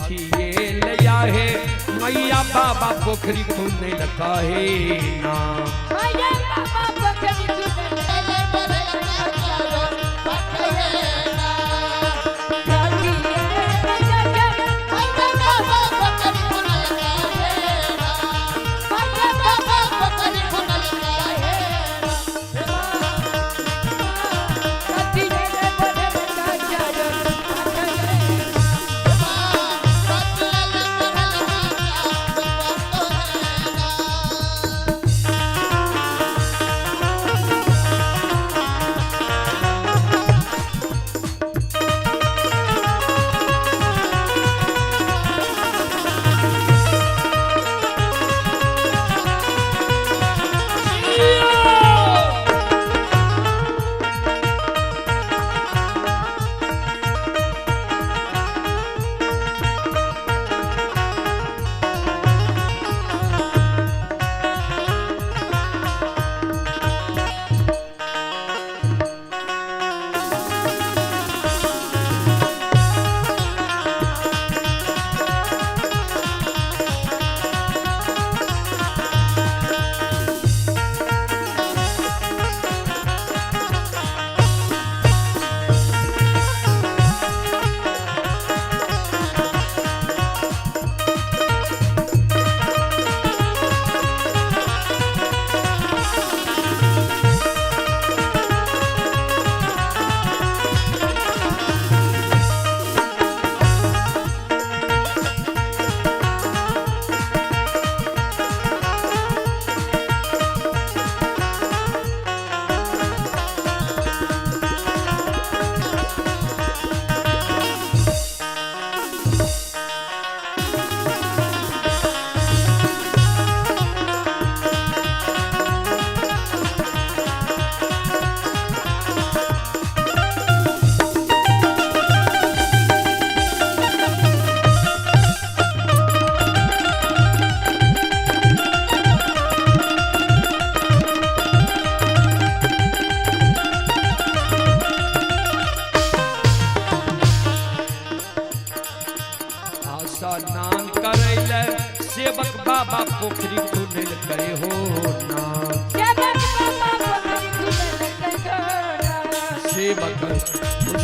अखिए लिया है मैया बाबा पोखरी खुने लगा है ना मैया बाबा पोखरी खुने एले बरे चारो पठेना मैया बाबा पोखरी खुनल काहेना मैया बाबा पोखरी खुनल काहेना स्नान करैले सेवक बाबा पोखरी खुने गए हो ना सेवक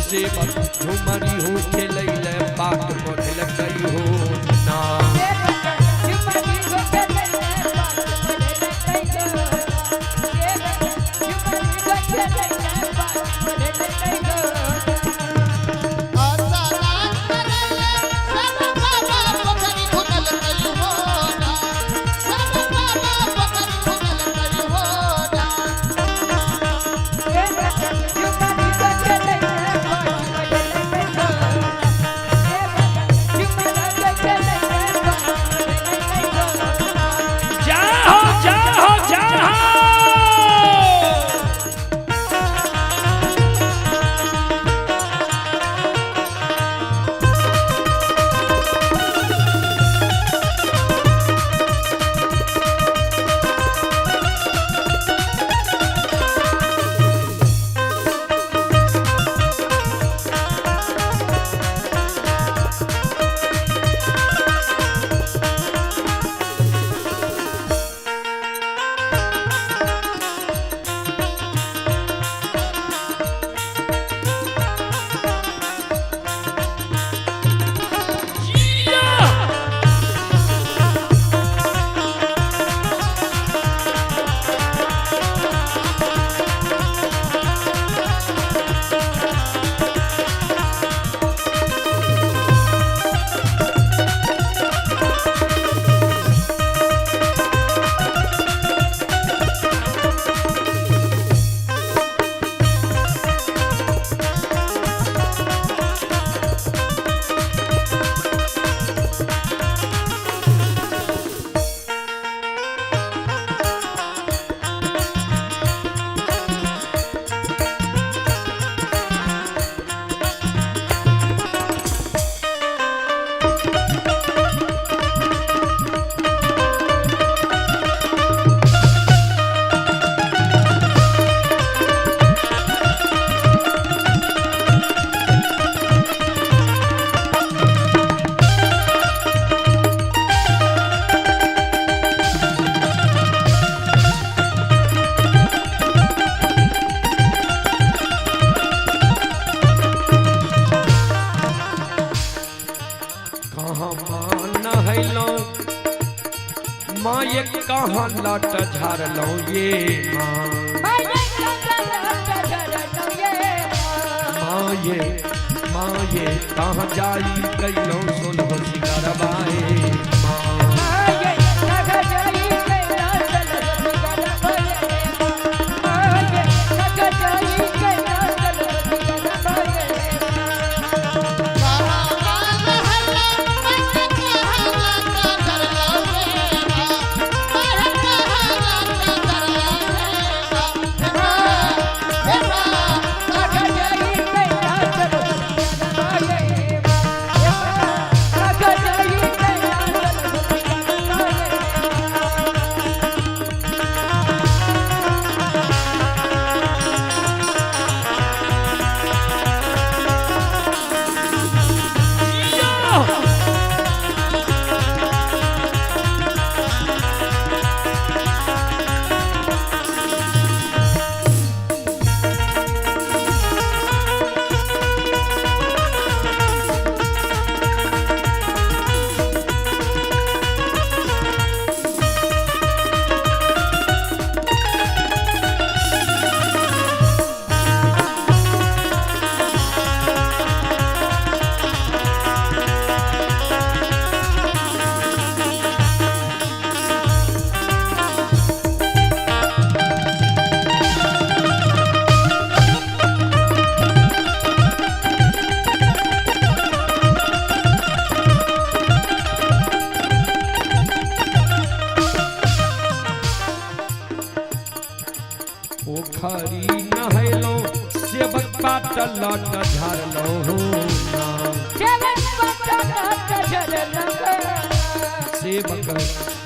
सेवक झुमरी हो खेलैले बाट बढ़ल गई हो ना कहाँ लट झार लो ये माँ माँ ये कहाँ जाई कैलो सोलह सिंगारवाए माँ पोखरी नहलो सेवक पाट लट झार लो सेवक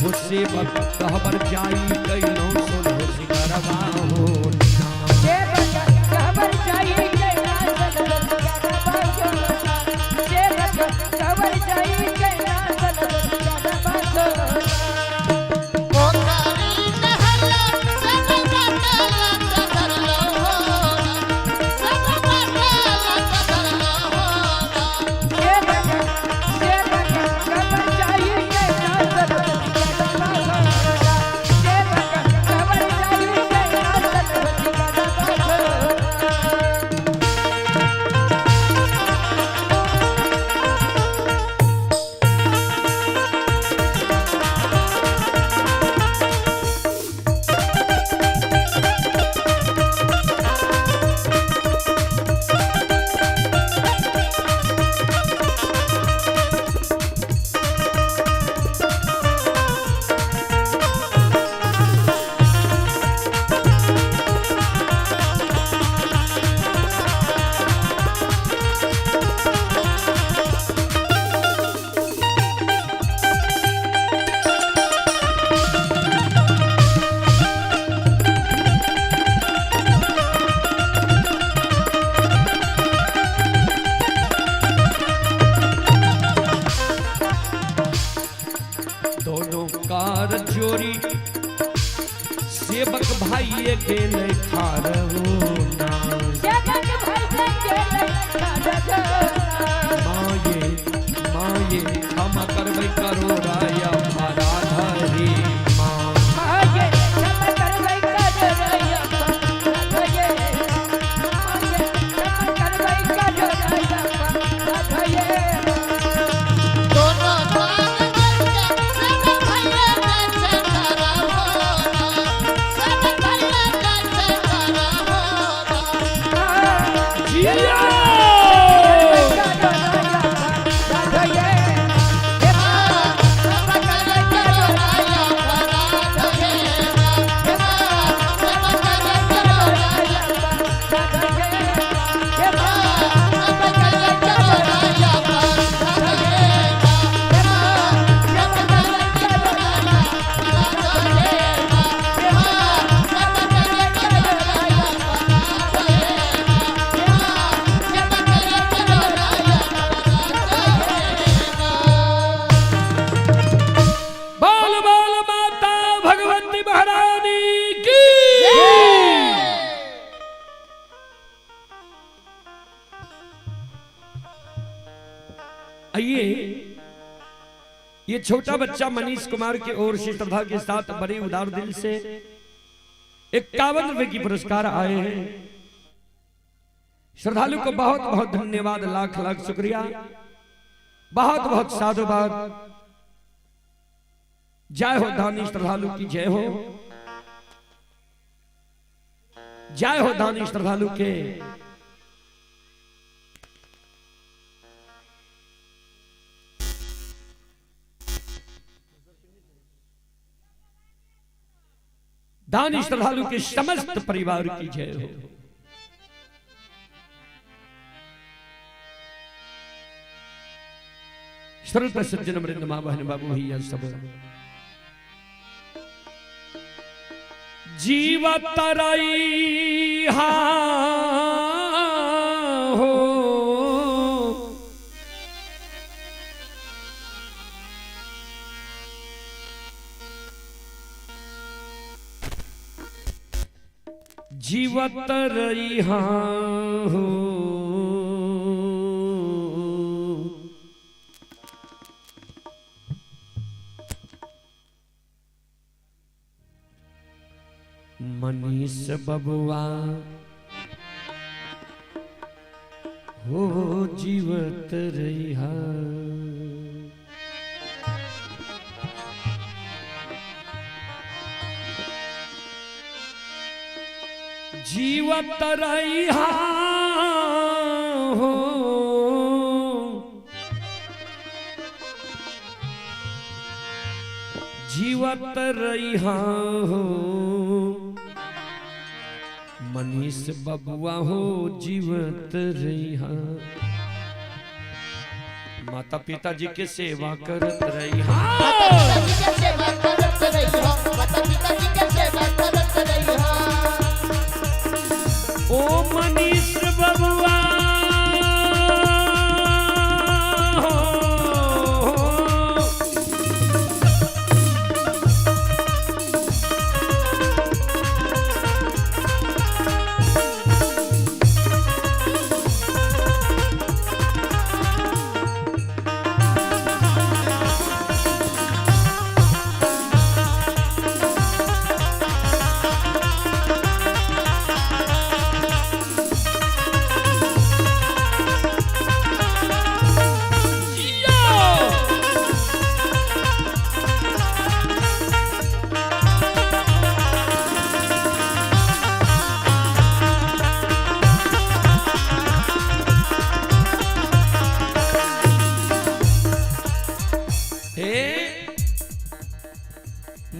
हो सेवक कहबर जाई कैलो सोलह सिंगारवा हो दोनों कार चोरी सेवक भाई गेल खार माँ ये हम करबै करो राया मारा धरी ये छोटा बच्चा मनीष कुमार की ओर से श्रद्धा के साथ बड़े उदार दिल से 51 रुपए की पुरस्कार आए हैं। श्रद्धालु को बहुत बहुत धन्यवाद, लाख लाख शुक्रिया, बहुत बहुत साधुवाद। जय हो दानी श्रद्धालु की जय हो, जय हो दानी श्रद्धालु के। दानी श्रद्धालु के समस्त परिवार की जय हो। श्रोत सज्जन वृंद मां बहन बाबू भैया सब जीवत रही हो, जीवत रही हो, मनीष बबुआ हो जीवत रहा। जीवत रहा हो, जीवत रहा हो, मनीष बबुआ हो जीवत रहा। माता पिता जी के सेवा करत रहा, ओ मनीष बबुआ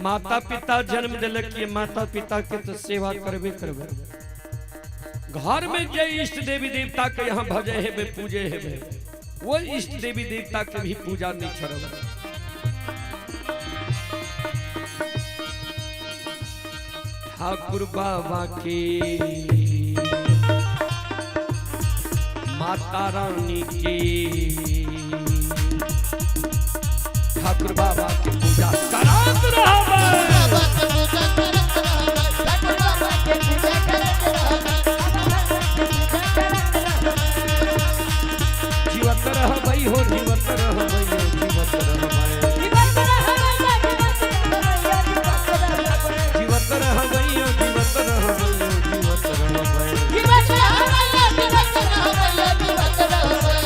माता पिता जन्म दिलक, ये माता पिता के तो सेवा करबे करबे। घर में जे इष्ट देवी देवता के यहाँ भजे है पूजे है, वो इष्ट देवी देवता के भी पूजा नहीं छोड़ब। ठाकुर बाबा के, माता रानी के, ठाकुर बाबा की पूजा करत रहबे। जीवत रहबै हो, जीवत रहबै हो, जीवत रहबै, जीवत रहबै हो, जीवत रहबै हो,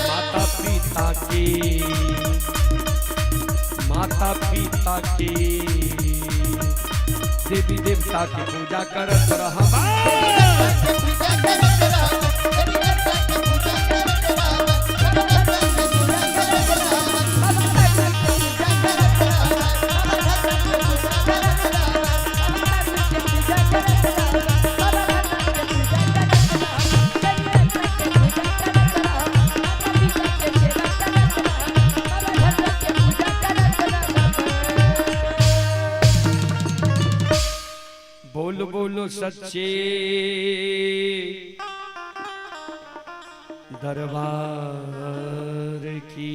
माता पिता की, माता पिता की, देवी देवता की पूजा करत रहबा। बोलो बोलो सच्चे दरबार की,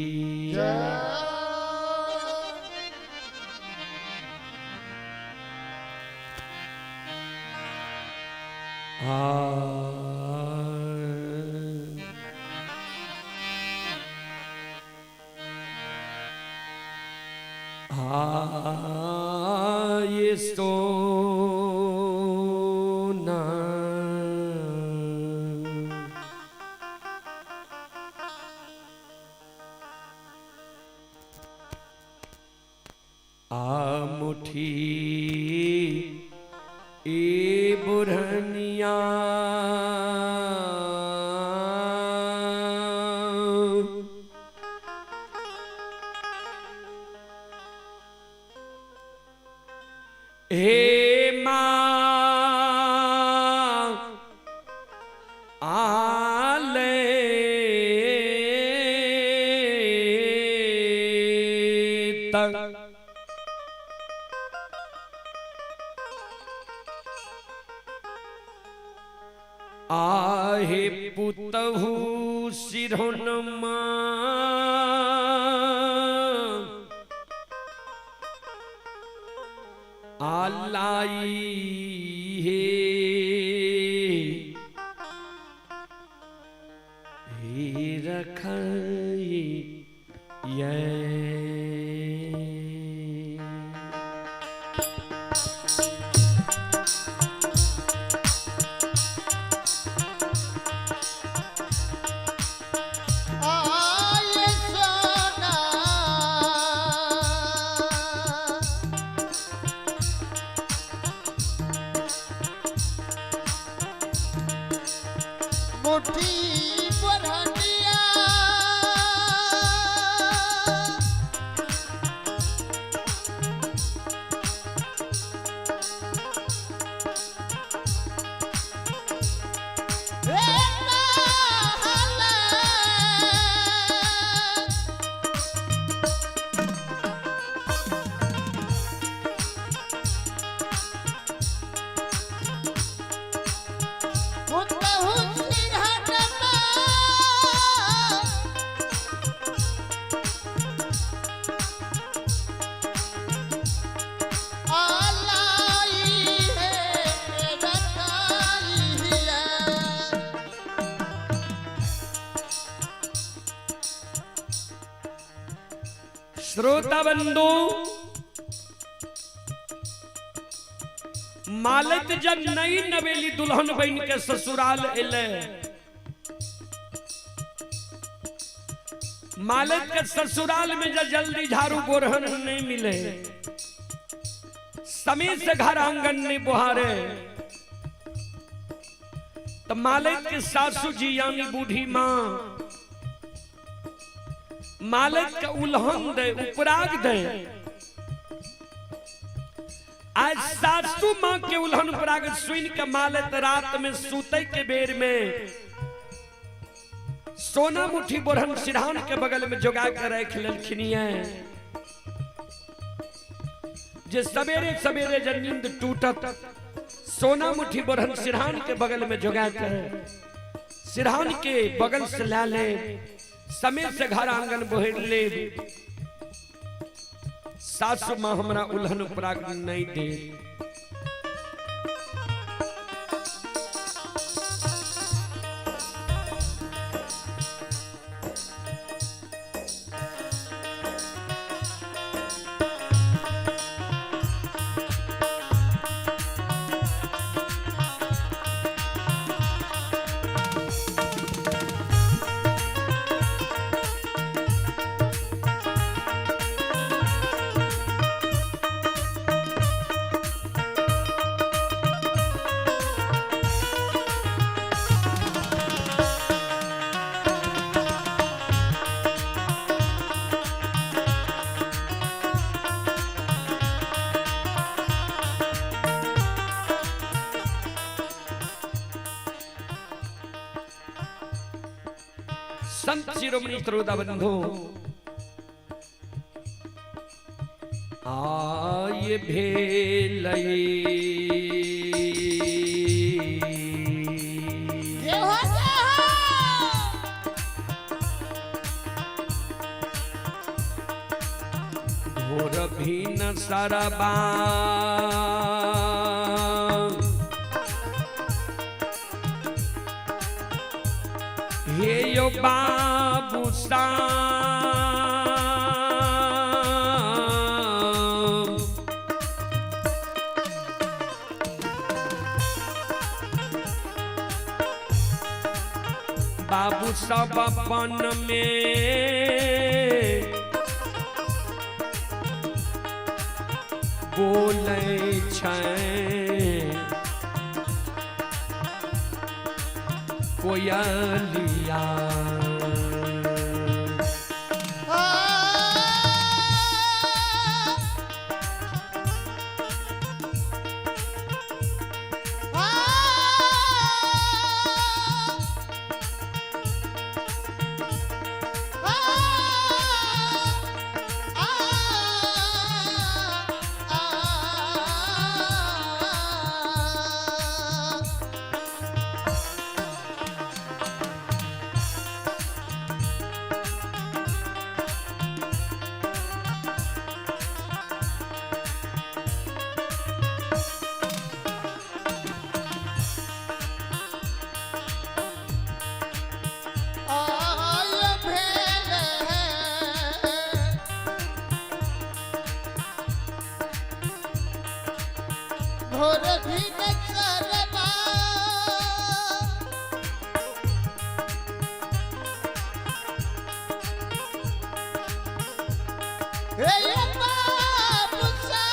सोना आ मुठी ए बुरहनिया हे माँ आले तक आहे पुतहु सिरहुन आलाई हे रखाई ये आए सोना मुट्ठी बुरहनिया श्रोता बंधु मालिक जब नई नवेली दुल्हन बन के ससुराल एले मालिक के ससुराल में जब जल्दी झाड़ू बोरहन नहीं मिले समय से घर आंगन नहीं बुहारे तो मालिक के सासू जी यानी बूढ़ी माँ मालिक का उल्हन दे उपराग दे आज सासू माँ के उल्हन उपराग सुन के मालिक रात में सूते के बेर में सोना मुट्ठी बोरहन सिरहान के बगल में जोगा कर रख ललखिनिया जे सवेरे सवेरे जब नींद टूटत सोना मुट्ठी बोरहन सिरहान के बगल में जोगा कर सिरहान के बगल से ला ले समय से घर आंगन बोहर ले सासु माँ हमरा उल्हन उपराग नहीं दे संत शिरोमणि श्रोता बंधु आय भेलई घोर भीन सरबा हे यो बाबू बाबू सब अपन में बोले कोयलिया भोर भी नचरबा हे बाबू सा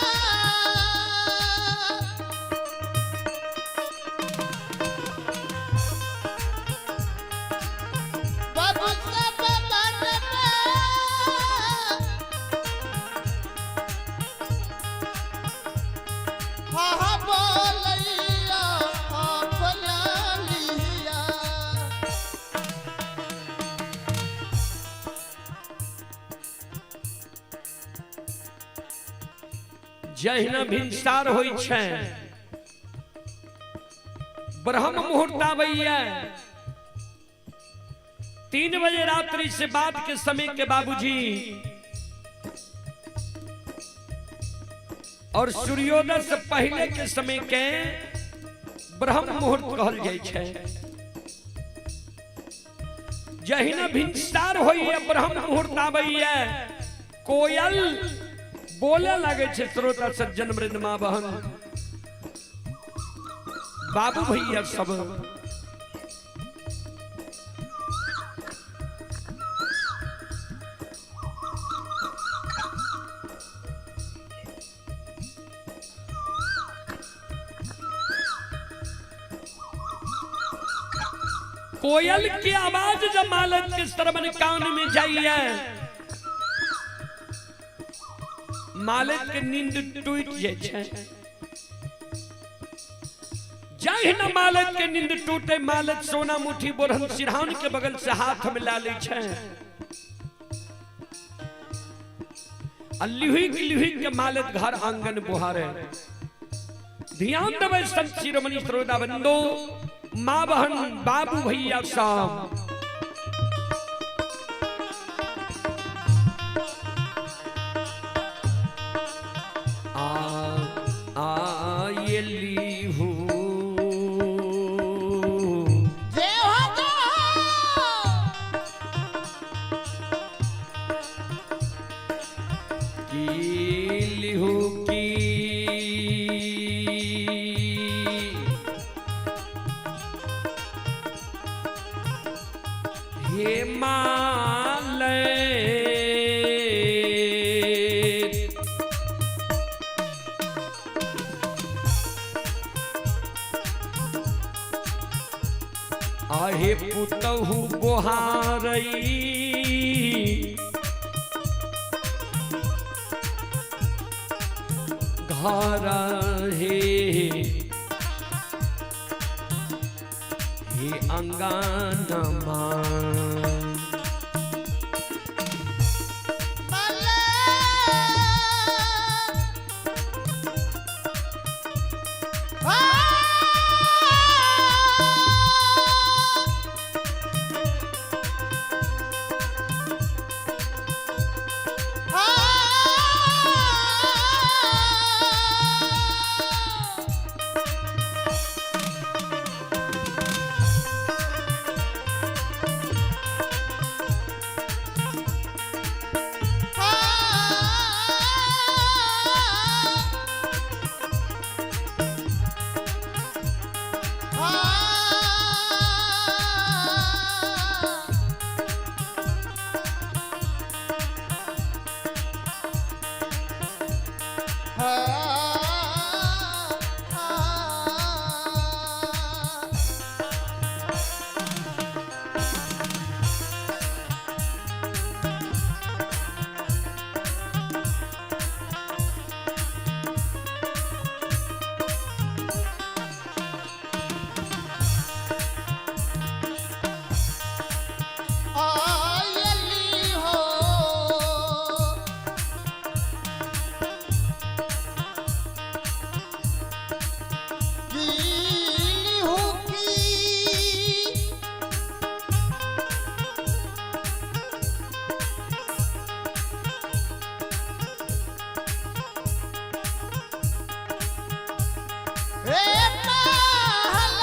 बाबू सा बाबा हा बोलैया बोलिया जहिना भिनसार होइ छै ब्रह्म मुहूर्त आबैया 3 बजे रात्रि से बाद के समय के बाबूजी और सूर्योदय से पहले के समय के ब्रह्म मुहूर्त कहल जाइ छै। जहिना भिनसार होइए ब्रह्म मुहूर्त आबैया कोयल बोले लगे छे श्रोता सज्जन वृंद मां बहन बाबू भैया सब कोयल की आवाज जब मालक के श्रवण कान में जाइए मालक के नींद टूट जाए। जय न मालक के नींद टूटे मालक सोना मुठी बोरहन सिरहान के बगल से हाथ में ला ले छे लिहुई के मालक घर आंगन बुहारे। ध्यान देवे संत शिरोमणि श्रोता बंदो माँ बहन बाबू भैया साहब ये लिहू आहे पुतहु बोहारई घर हे अंगनमा हे महल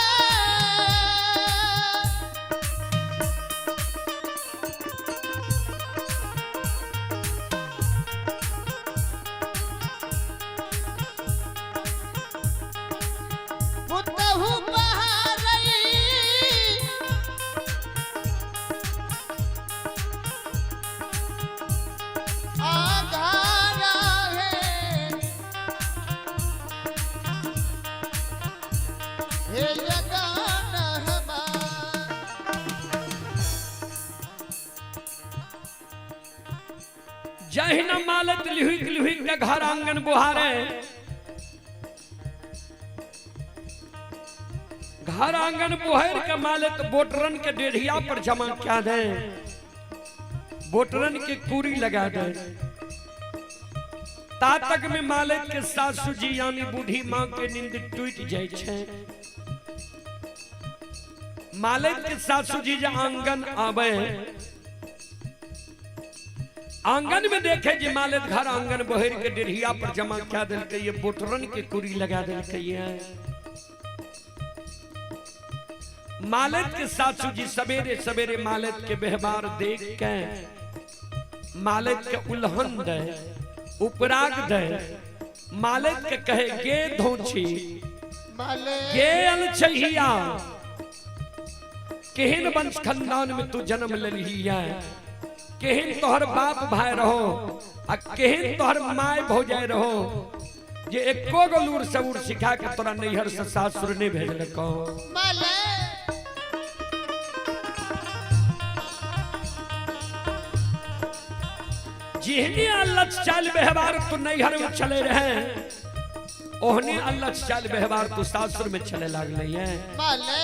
पुतहु बहारई आधारा है हे जगान हमार जही न मालत लिहुक लिहुक के घर आंगन बुहारे, घर आंगन बुहर के मालत बोटरन के डेढ़िया पर जमा क्या दे, बोटरन के कूरी लगा दे। तातक में मालत के सासू जी यानी बूढ़ी माँ के नींद टूट जाए छे। मालत के सासू जी जब आंगन आवे, आंगन में देखे जी मालत घर आंगन बहर के डेढ़िया पर जमा क्या दिल के ये बोटरन के कुरी लगा दिल के ये मालत के सासू जी सवेरे सवेरे मालत के व्यवहार देख के मालत के उल्हन दे उपराग दे, मालत के कहे गे धोछी गे अलछहिया केहन वंश खानदान में तू जन्म लेली है, केहन तोहर बाप भाई रहो आ केहन तोहर माय भौजाई रहो जे एको गो लूर सबूर सिखा के तोरा नैहर से सासुर ने भेजल को मले जिहने अल्लाह चाल व्यवहार तू नैहर में चले रहे, ओहने अल्लाह चाल व्यवहार तू सासुर में चले लागले है। मले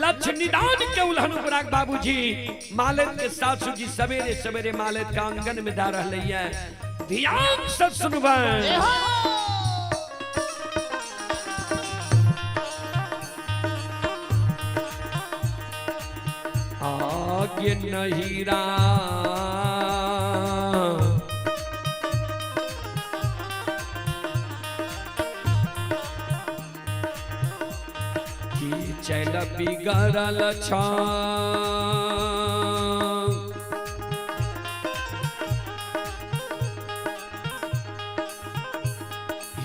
लक्ष्य निदान के उल्हन उपराग बाबूजी मालत के सासू जी सवेरे सवेरे मालत का आंगन में दा रहले है। ध्यान से सुनबे आगे नहीरा चल बिगड़ल छा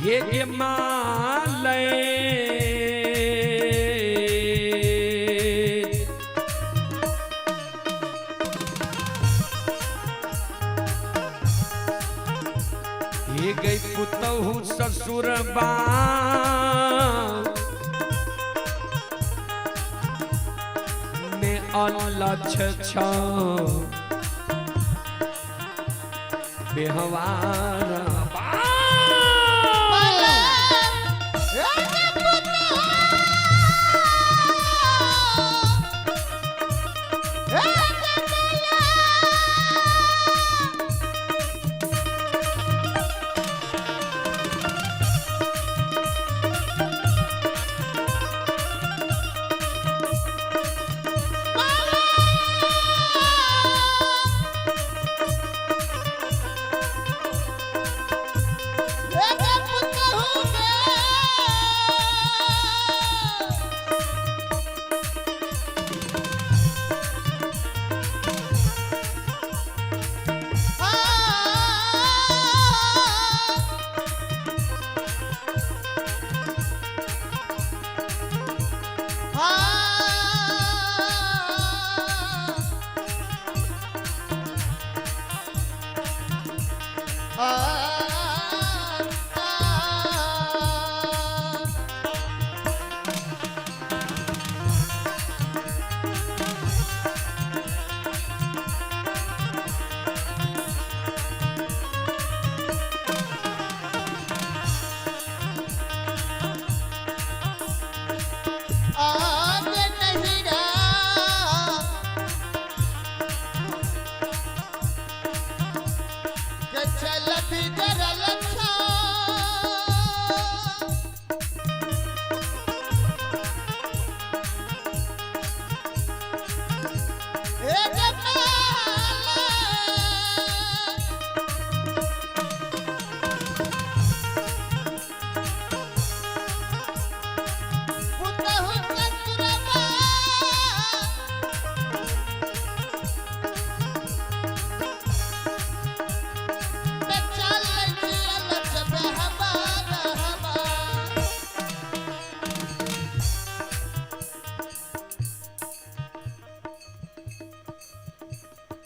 हे गे माले हे गई पुतहु ससुरबा अलछ छ बेहवार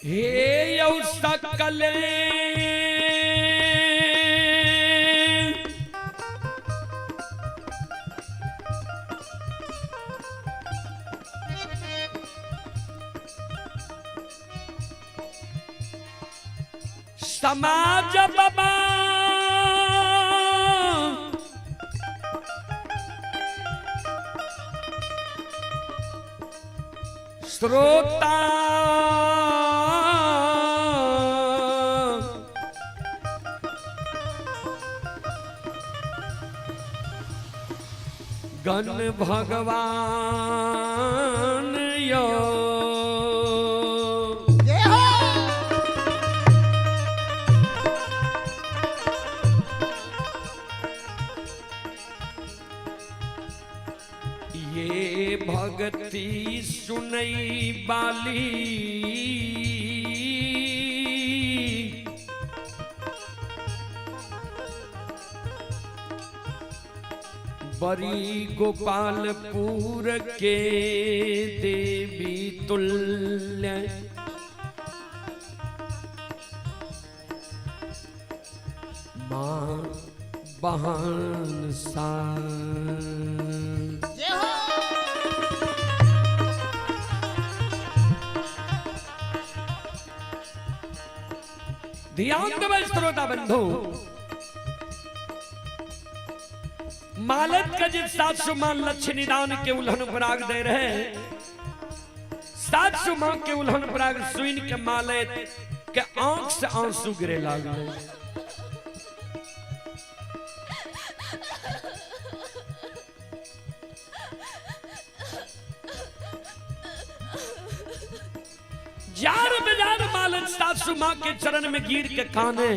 हे यौ सकले समाज बाबा श्रोता गण भगवान यो जय हो ये भगति सुनई बाली बड़ी गोपालपुर के देवी तुल्य मां बहन सा जय हो ध्यान देव श्रोता बंधु मालत का जब 700 मान लक्ष्य निदान के उल्हन पराग दे रहे 700 मां के उल्हन पराग सुइन के मालत के आंख से आंसू गिरे लागले जार बेजार मालत 700 मां के चरण में गिर के काने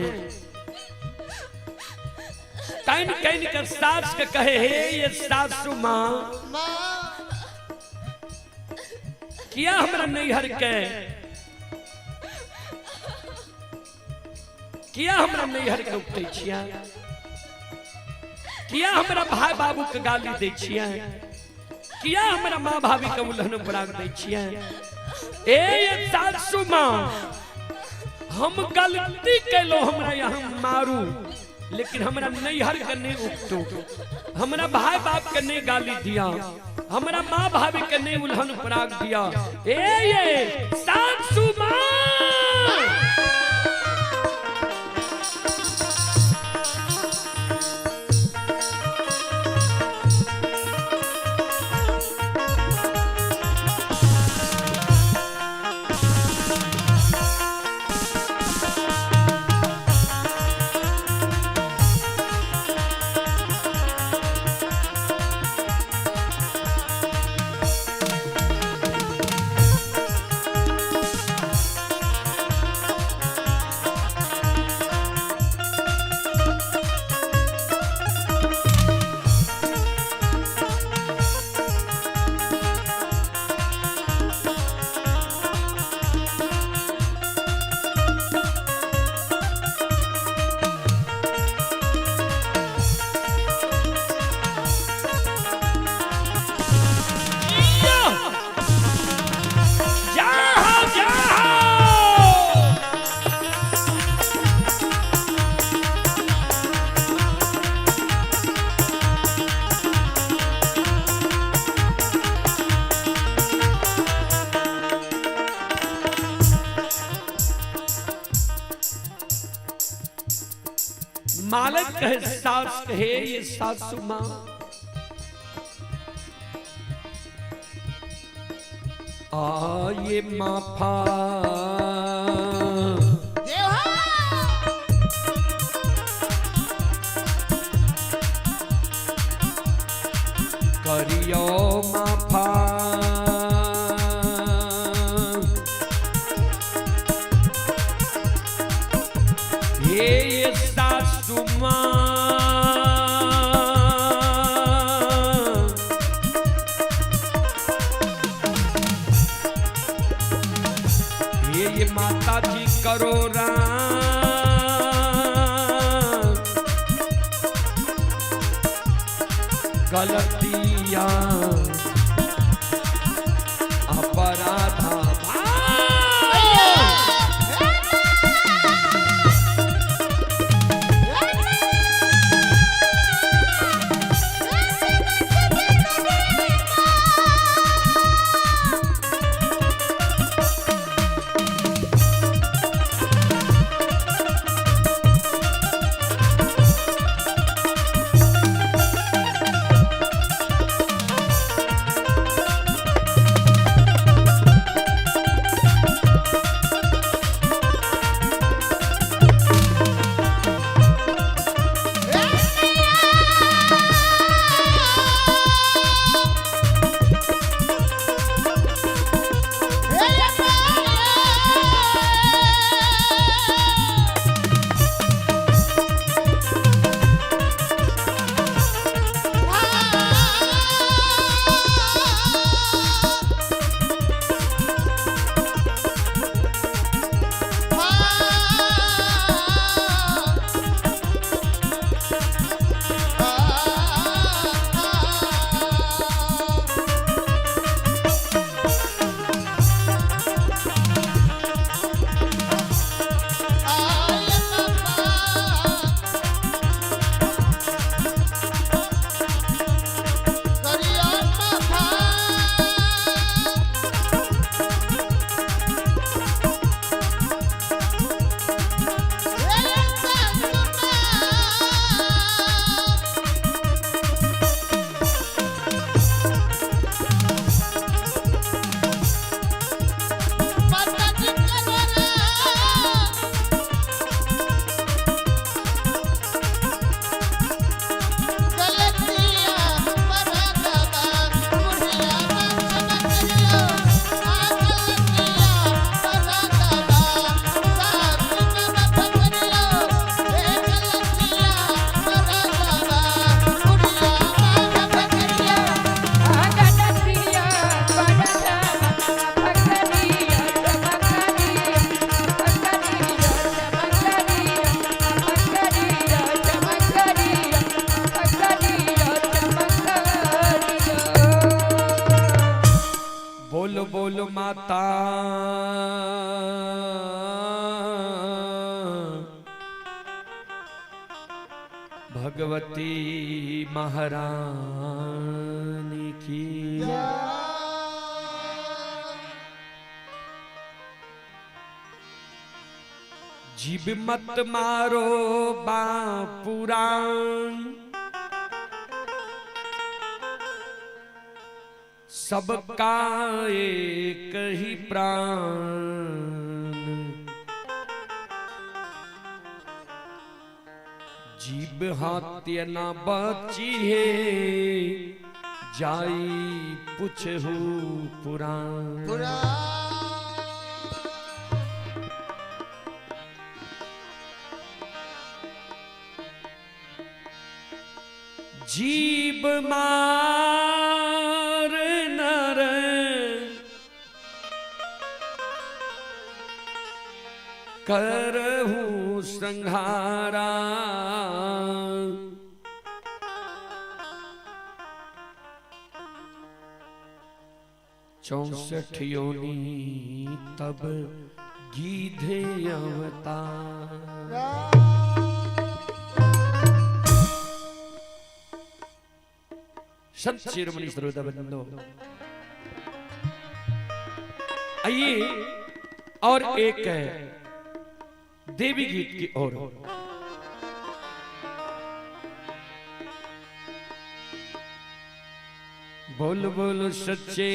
कैन कैन कर सास के कहे हे ये 700 मां माँ किया हमरा नैहर के किया हमरा नैहर के उपते छिया किया हमरा भाई बाबू के गाली दे छिया किया हमरा माँ भाभी के उल्हन पराग दे छिया ए ये 700 मां हम गलती कैलो हमरा यहाँ मारू लेकिन हमरा नैहर के नहीं उपतो हमरा भाई बाप के नहीं गाली दिया हमरा माँ भाभी के नहीं उल्हन पराग दिया ए ये 700 मां मालक कहे सास कहे ये 700 मां ये माफा जय हो करियो माफा ये 700 मां ये माता जी करो गलतियां अपराधा बोल बोल माता भगवती महारानी की। जीव मत मारो बापुराण सबका एक ही प्राण। जीव हाथ्य न बची है जाई पुछहु पुराण। जीव मार नर करहु संहारा। 64 योनि तब गीधे अवतार। संत शिरोमणि श्रोता बंदो, आइए और एक देवी गीत की ओर। बोल बोल सच्चे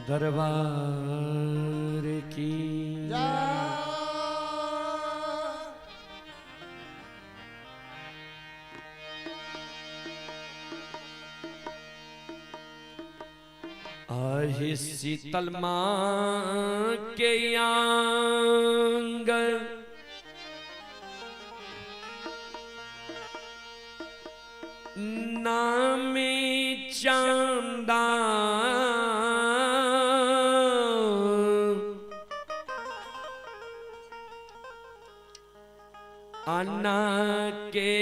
दरबार की। आहे शीतल मां के आंग नामे चांदा। अन्ना के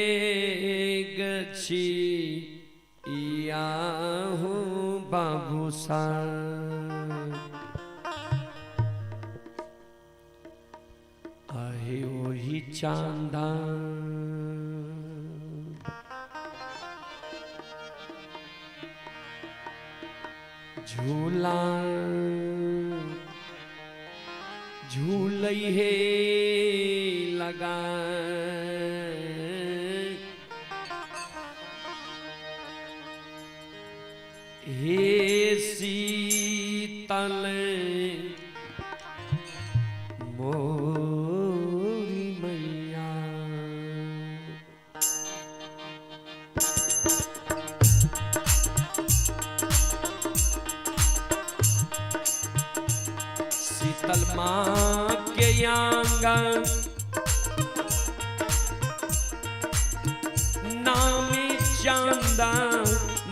गछि याहू बाबू सा। आहे वही चांदा झूला झूलई है लगा। हे शीतल मोरी मैया। शीतल मां के आंगन नामी चांदा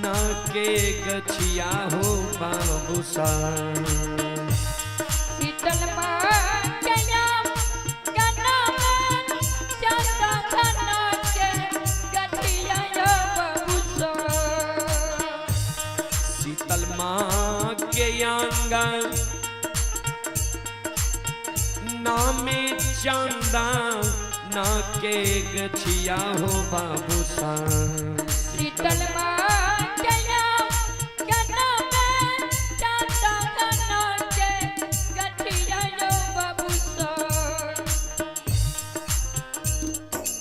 ना के गछिया हो बाबू सा। शीतल मां के आंगन चांदा ना के गछिया हो बाबू सा। शीतल मां के आंगन नामे चांदा ना के गछिया हो बाबू सा। शीतल मां के आंगन चांदा ना के गछिया हो बाबू सा।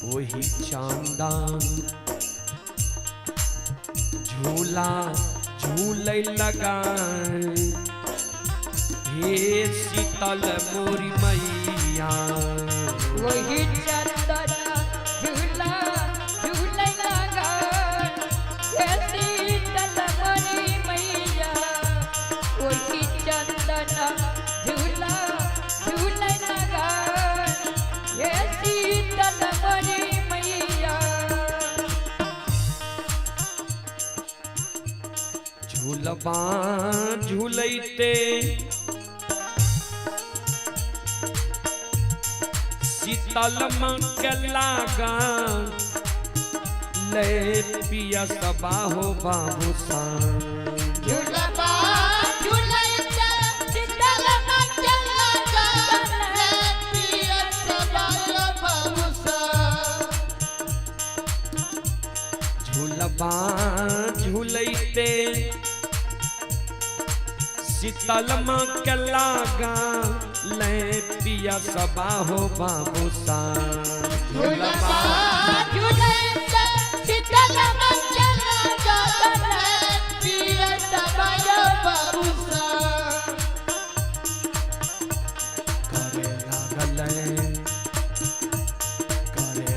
वही चांदा झूला झूले लगा। हे शीतल मोरी मैया। वही चंदन झूला झूले लगा। हे शीतल मोरी मैया। वही चंदन झूला झूले लगा। हे शीतल मोरी मैया। झूलबा झूलते शीतल मन के लागा। ले पिया सबा हो बाबू सान झूलबा झूलैया शीतल मंचला जागले पिया सबाया बाबूसा झूलबा झूलते शीतल माँ के लागा ले पिया सबा हो बाबू सान झूलबा झूलैया शीतल मंचला जागले पिया सबाया बाबूसा करे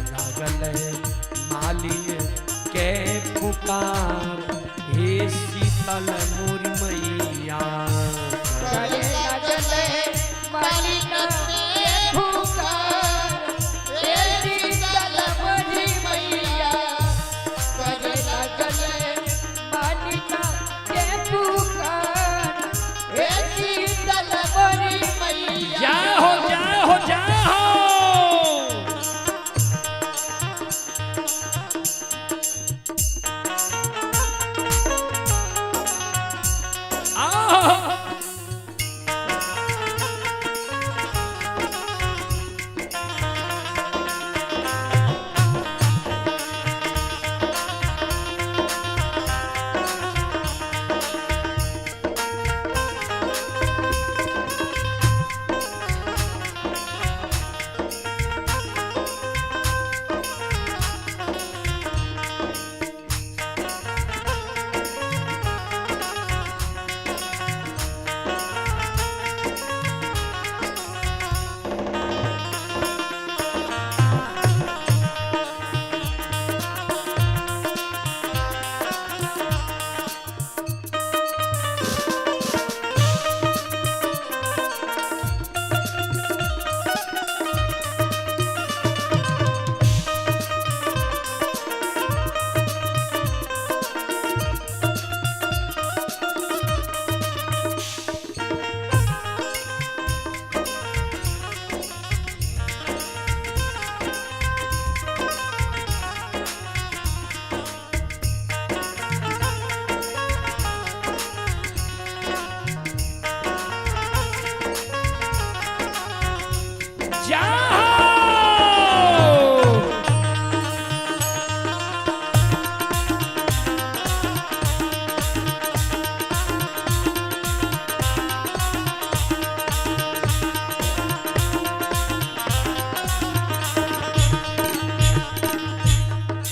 लागल मालिन के पुकार हे शीतल मोरी मैया करे लागले मालिक के पुकार हे शीतल मोरी मैया करे लागले मालिक के पुकार हे शीतल मोरी मैया जय हो जय हो जय हो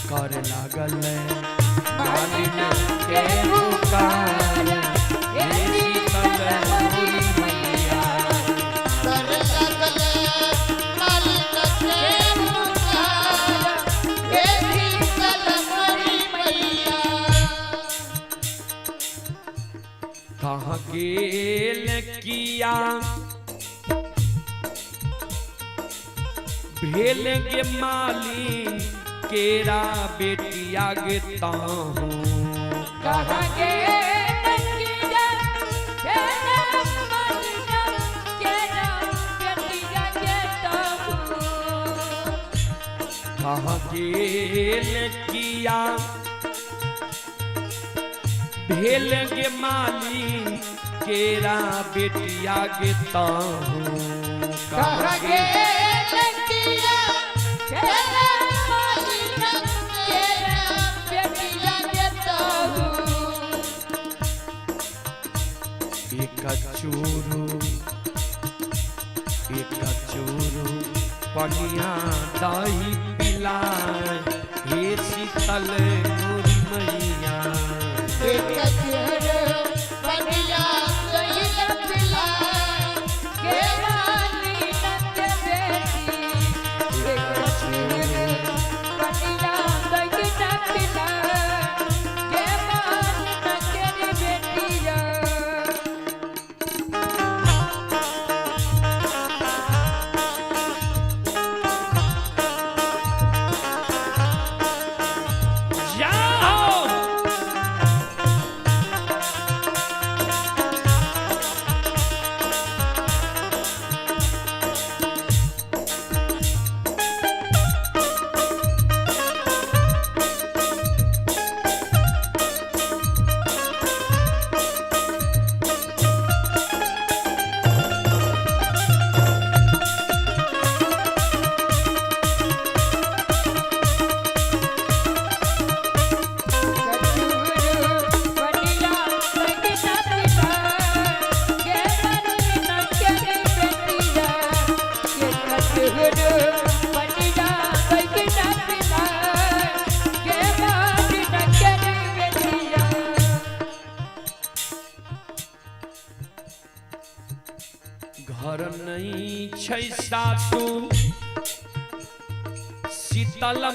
करे लागल मालिन के पुकार हे शीतल मोरी मैया करे लागले मालिक के पुकार हे शीतल मोरी मैया कहाँ गेल किया भेल के मालिन केरा बेटिया गेता हूँ कहाँ के नंदीजा तेरा मदीना तेरा बेटिया के तो कहाँ गेल किया भेल के मालिन केरा बेटिया गेता हूँ कहाँ के नंदिया तेरा मदीना तेरा बेटिया के तो एक चूरू पनिया दही पिलाए हे शीतल मोरी मैया एक चेहरे बनिया सही पिला के मालीना के बेटी एक चूरे कनिया दगिना पिला के मालीना के बेटिया जाओ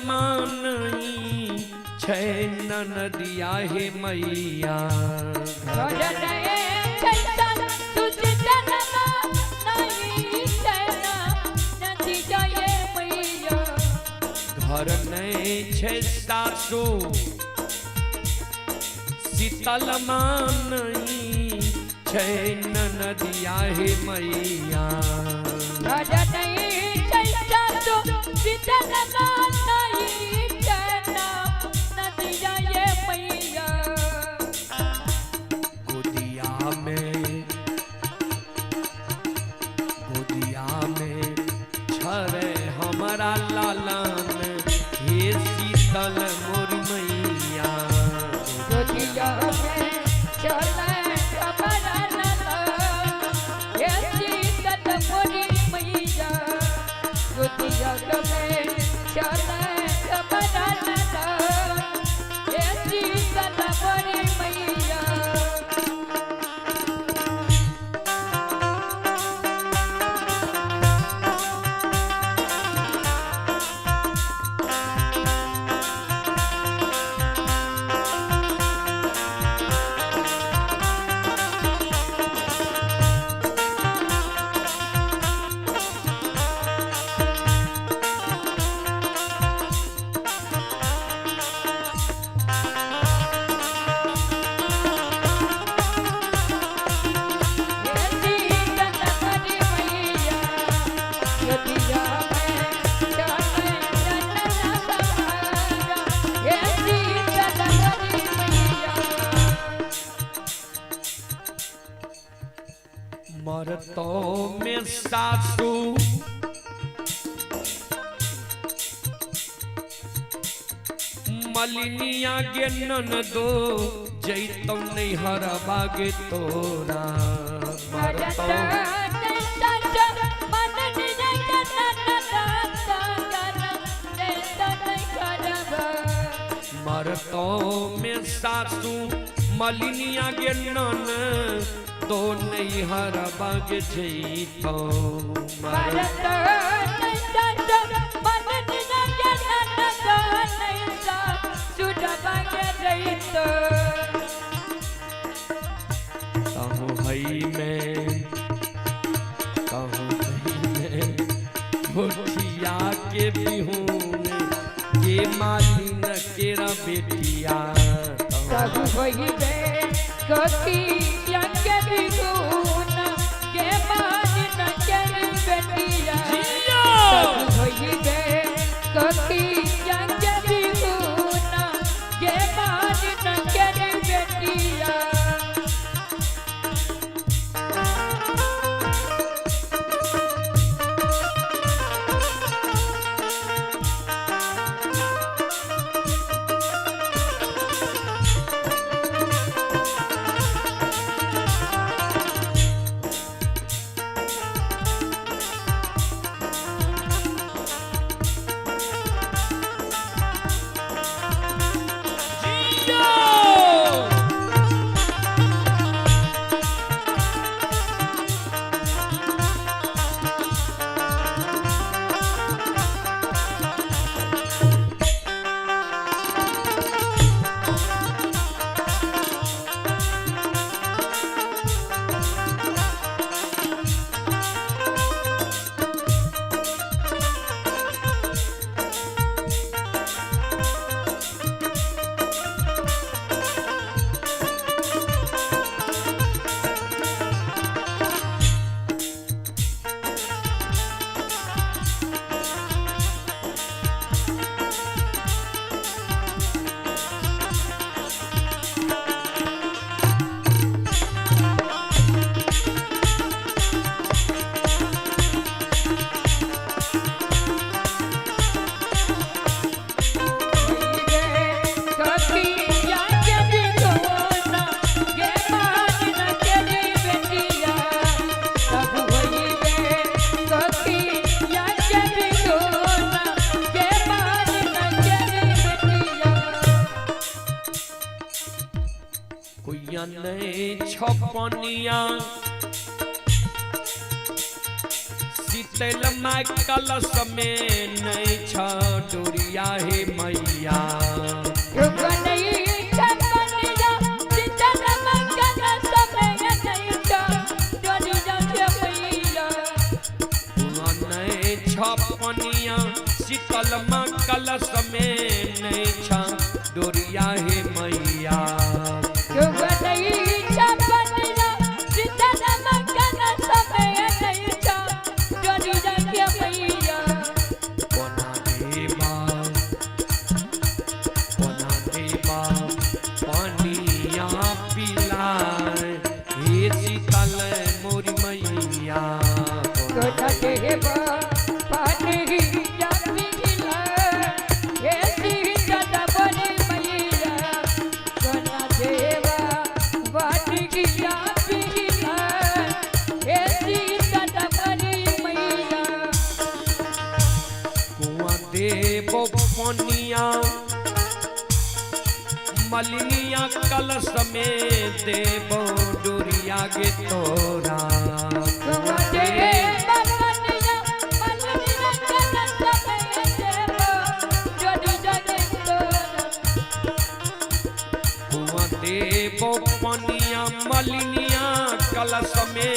मानई छै नदिया हे मैया घर नहीं छै सासु शीतल मानई छै नदिया हे मैया गोदिया में छरे हमारा लालन हे शीतल मोर मैया मरतों में सासू मलिनिया गे ननदो जैतौ नहीं हरबागे तोरा मरतों में सासू मलिनिया गे नन तो नहीं हरबाग जैतो कहूँ हई में गोठिया के बिहून के मालिन केरा बेटिया शीतल माय कलश में नहीं छा डोरिया हे मैया नहीं छपनिया शीतल माँ कलश में नहीं छा डोरिया हे मैया पानिया पिलाए हे शीतल मोरी मैया कुआं देवो पनिया मलिनिया कलश में देवो डोरिया गे तोरा कुआं देवो पनिया मलिनिया कलश में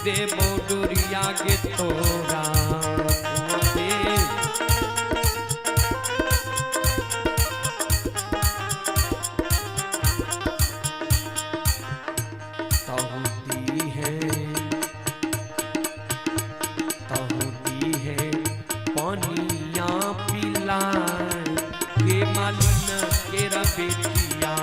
देवो डोरिया गे तोरा पानिया पिलाए के मालिन केरा बेटिया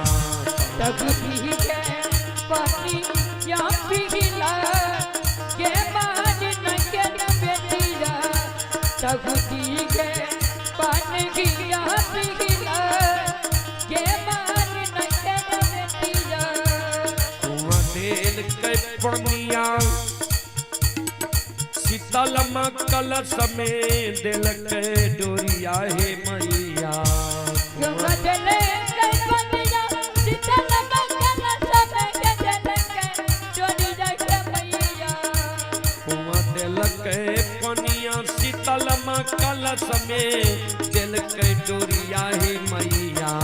कुआं देल के पनिया शीतल माँ कलश में दिल के डोरिया हे मैया कुआं दिल के पनिया शीतल माँ कलश में दिल के डोरिया हे मैया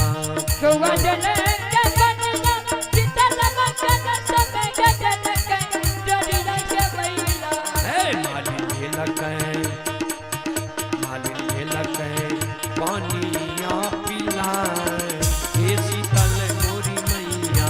पानिया पिलाए हे शीतल मोरी मैया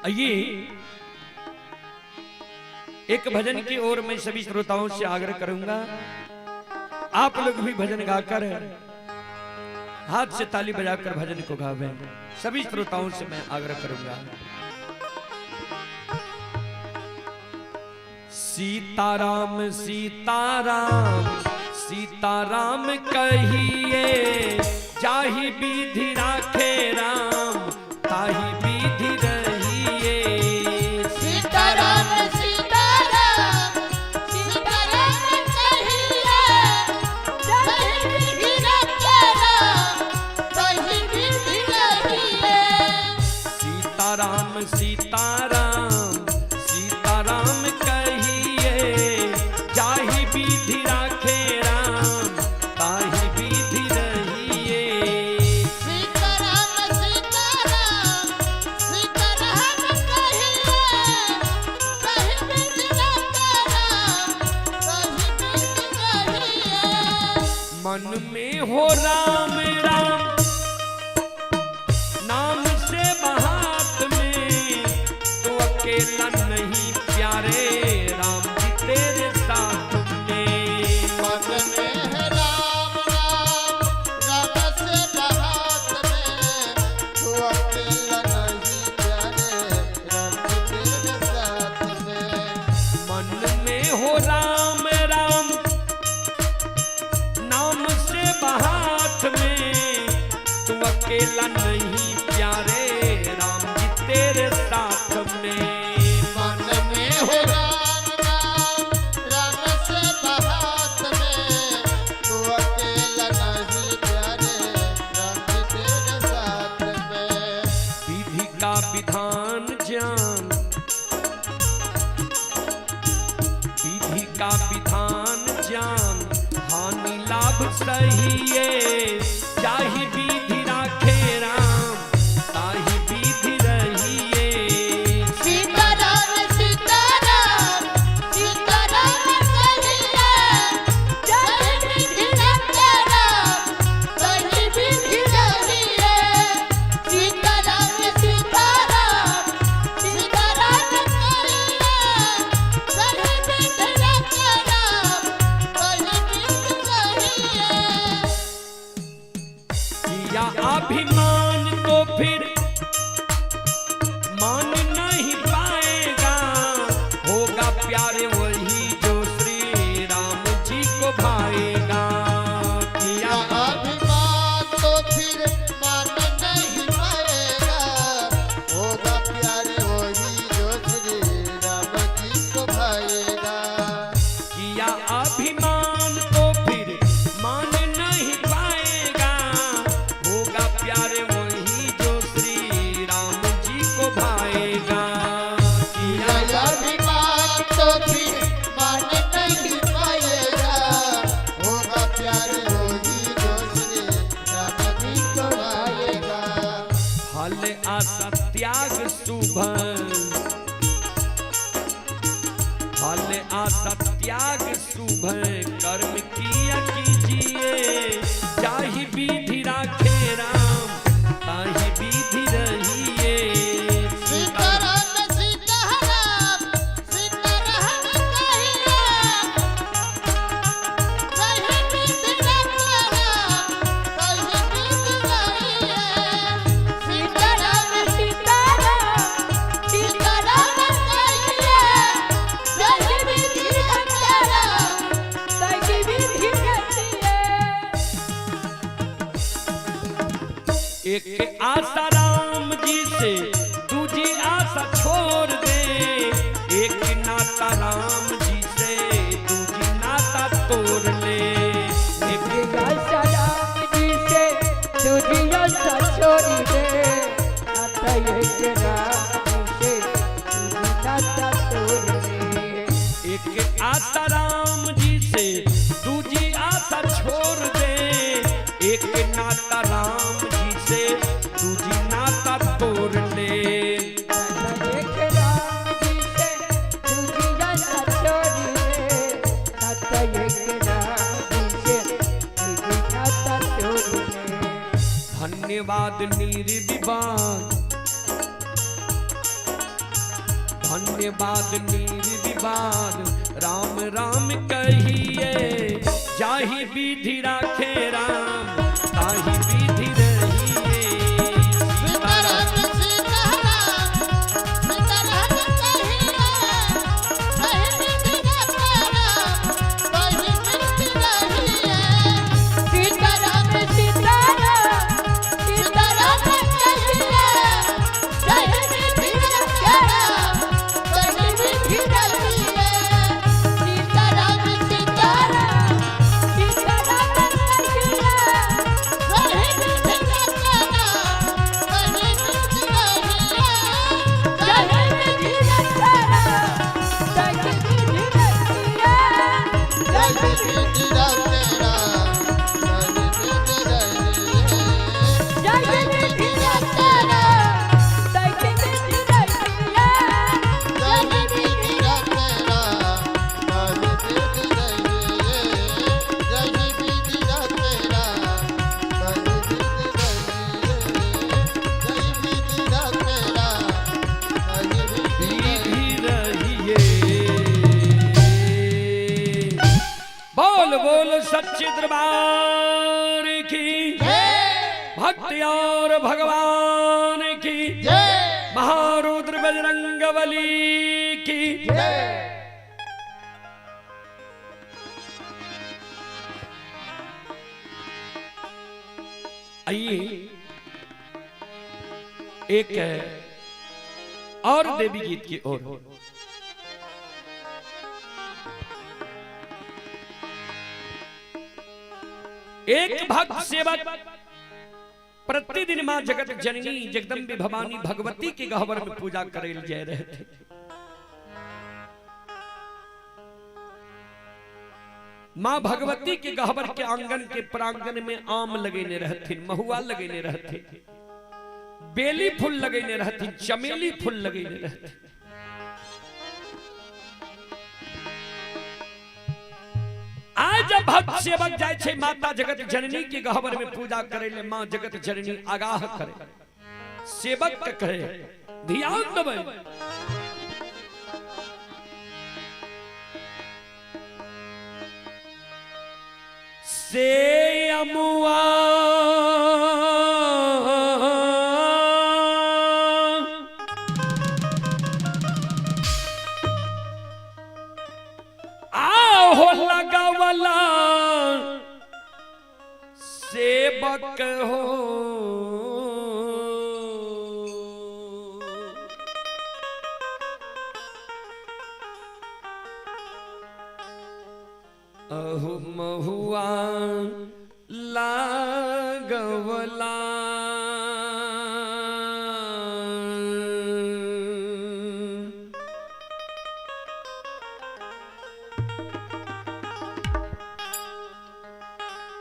आइए एक भजन की ओर मैं सभी श्रोताओं से आग्रह करूंगा, आप लोग भी भजन गाकर हाथ से ताली बजाकर भजन को गावें। सभी श्रोताओं से मैं आग्रह करूंगा। सीताराम सीताराम सीताराम कहिए, जाहि विधि राखे राम ताहि विधि रहिए। सीताराम सीताराम मन में हो राम राम नाम से बहात में, तो अकेला नहीं प्यारे राम जी तेरे साथ में। मन में है राम राम राम से बहात में, तू अकेला नहीं प्यारे राम जी तेरे साथ में। मन में हो राम राम नाम से बहात में, तू अकेला नहीं प्यारे राम जी तेरे साथ में। मन में हो राम राम राम से बहात में, तू अकेला नहीं प्यारे राम जी तेरे साथ में। विधि का विधान जान, विधि का विधान जान, हानि लाभ सही है, चाहे विधि राखे राम ताहि विधि रहिए। सीताराम सीताराम सीताराम कहिए, जय विधि रखे राम कहि विधि रहिए। सीताराम सीताराम सीताराम कहिए, जय विधि रखे राम कहि विधि रहिए। किया अभिमान तो फिर मान नहीं पाएगा, होगा प्यारे वही जो श्री राम जी को भाएगा। किया अभिमान तो फिर मान नहीं पाएगा, होगा प्यारे वही जो श्री राम जी को भाएगा। किया अभिमान तो फिर मान नहीं पाएगा, होगा प्यारे वही जो श्री राम जी को भाएगा। किया अभिमान तो फिर मान नहीं पाएगा, होगा प्यारे वही जो श्री राम जी को भाएगा। फल आशा त्याग शुभ, फल आशा त्याग शुभ, कर्म किया कीजिए, चाहे विधि राखे राम ताहि विधि रहिए। सीताराम सीताराम सीताराम कहिए, जय विधि रखे राम कहि विधि रहिए। सीताराम सीताराम सीताराम कहिए, जय विधि रखे राम कहि विधि रहिए। एक आशा राम जी से दूजी आशा छोड़ दे, एक नाता राम जी से दूजी नाता तोड़ ले। एक आशा राम जी से दूजी आशा छोड़ दे, नाता एक राम जी से दूजी नाता तोड़ दे। एक आशा राम जी से दूजी आशा छोड़ दे, एक नाता राम जी से दूजी नाता तोड़ ले। नाता एक राम जी से दूजी आशा छोड़ दे, नाता एक राम जी से दूजी नाता तोड़ दे। धन्यवाद निर्विवाद, धन्यवाद निर्विवाद, राम राम कहिए, जाहि विधि राखे राम ताहि विधि रहिए। सीताराम सीताराम सीताराम कहिए, जय विधि रखे राम कहि विधि रहिए। सीताराम सीताराम सीताराम कहिए, जय विधि रखे राम कहि विधि रहिए। सीताराम सीताराम सीताराम कहिए, जय दरबार की, भक्ति और भगवान की, महारुद्र बजरंगबली की। आइए एक और देवी गीत की ओर। एक भक्त सेवक प्रतिदिन मां जगत जननी जगदम्बे भवानी भगवती के गह्वर में पूजा करे जा रहे थे। मां भगवती के गह्वर के आंगन के प्रांगण में आम लगेने रहते, महुआ लगेने रहते, बेली फूल लगेने रहती, चमेली फूल लगेने रहते। आज जब भक्त सेवक जाय छे माता जगत जननी के गह्वर में पूजा करे ले, मां जगत जननी आगाह करे, सेवक के कहे ध्यान देबै। से अमुआ आओ लगावला सेवक हो, अहो महुआ लागवला।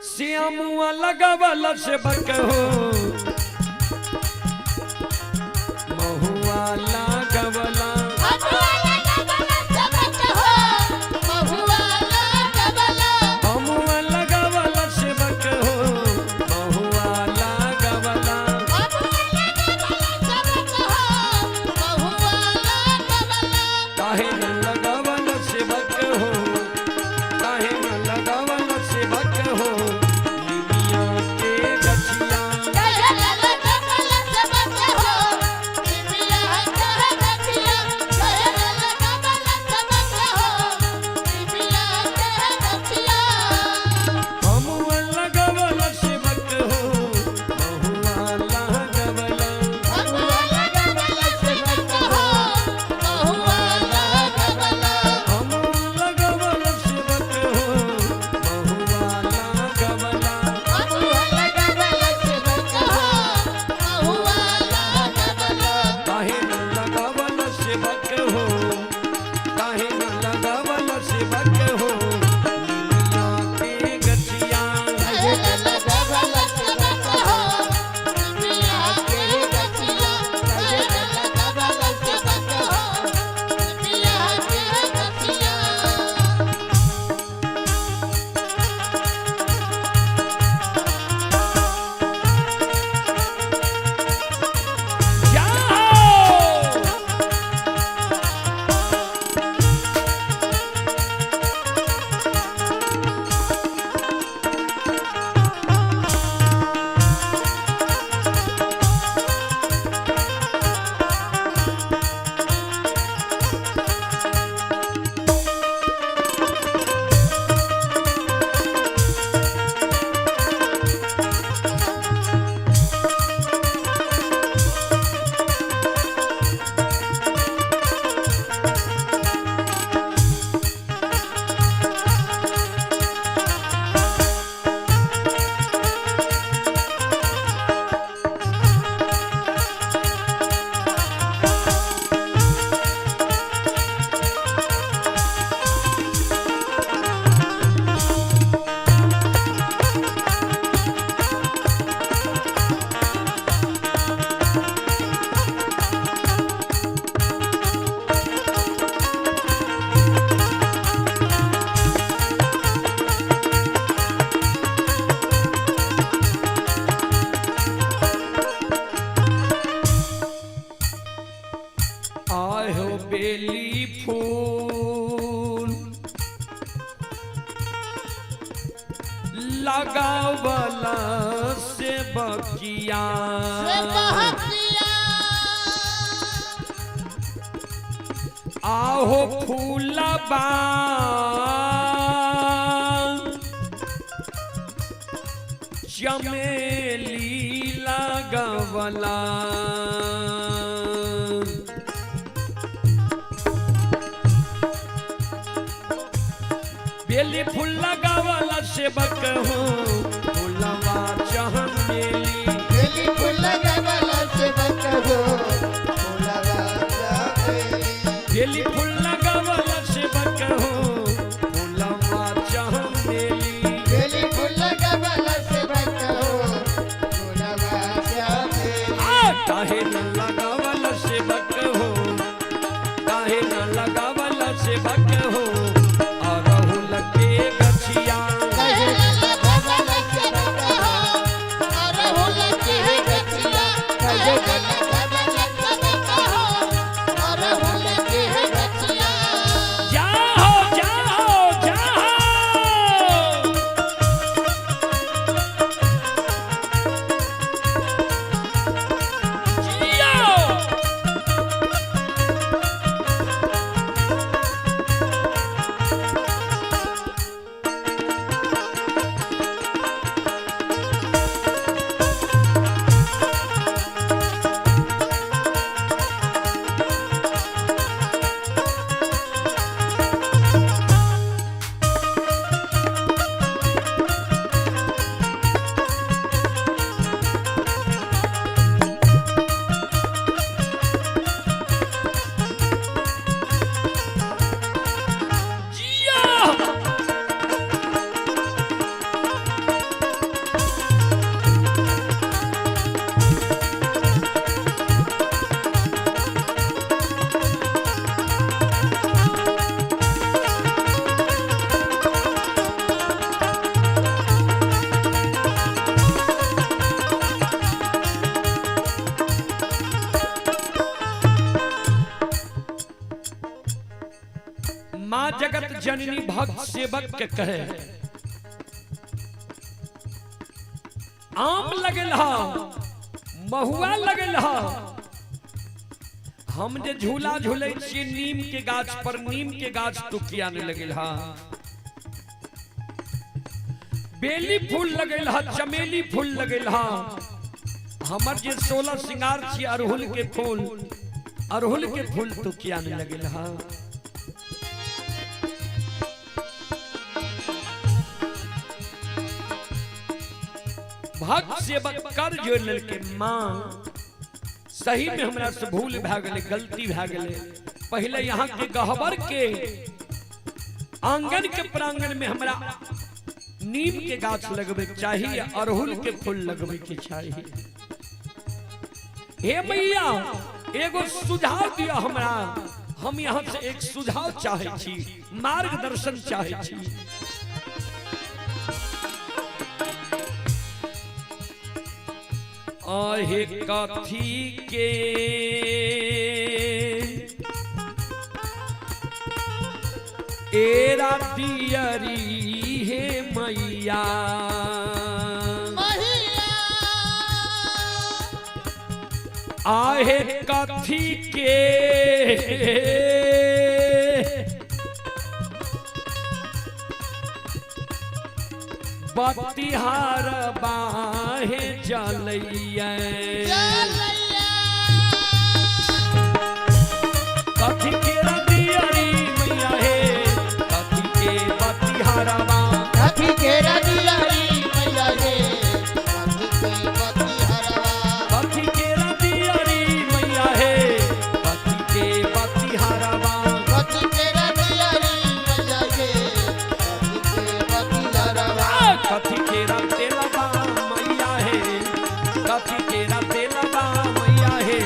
श्यामुआ लगवला सेवक हो, महुआ लागवला। Hey! लगावला से बकिया आहो फूलबा चमेली लगावला बेली फूल लगावला से बकहूँ फूलवा चमेली बेली फूल लगावला से बकहूँ फूलवा चमेली बेली फूल लगावला से बकहूँ फूलवा चमेली बेली फूल लगावला से बकहूँ फूलवा चमेली काहे न लगावला से बकहूँ काहे न लगावला से बकहूँ अरहुल के गछिया जाओ जाओ जाओ जियो जियो माँ जगत जननी भक्त सेवक के कहे आम लगल हा महुआ लगल हा हम जे झूला झूले छिए नीम के गाछ पर नीम के गाछ तो किया नहीं लगल हा बेली फूल लगल हा चमेली फूल लगल हा हमर जे 16 श्रृंगार छी अरहुल के फूल तो किया नहीं लगल हा भक्त सेवक कर जोड़ लेके माँ सही में हमरा से भूल भए गेलै गलती भए गेलै पहले यहाँ के गहबर के आंगन के प्रांगण में हमरा नीम के गाछ लगबे के चाहिए अरहुल के फूल लगबे के चाहिए हे मैया एगो सुझाव दिया हमरा हम यहाँ से एक सुझाव चाहे छी मार्गदर्शन चाहे छी आहे कथी के एरा दियरी हे मैया आहे कथी के बतिहार बाहे जलैया कथी के रदियरी मैया हे कथी के बतिहार बा कथी के रदियरी मैया हे कथी के बतिहारवा कथी के रदियरी मैया हे कथी के बतिहार बा कथी के रदियरी मैया हे कथी के बतिहारवा कथी के तेलबा मैया हे कथी के तेलबा मैया हे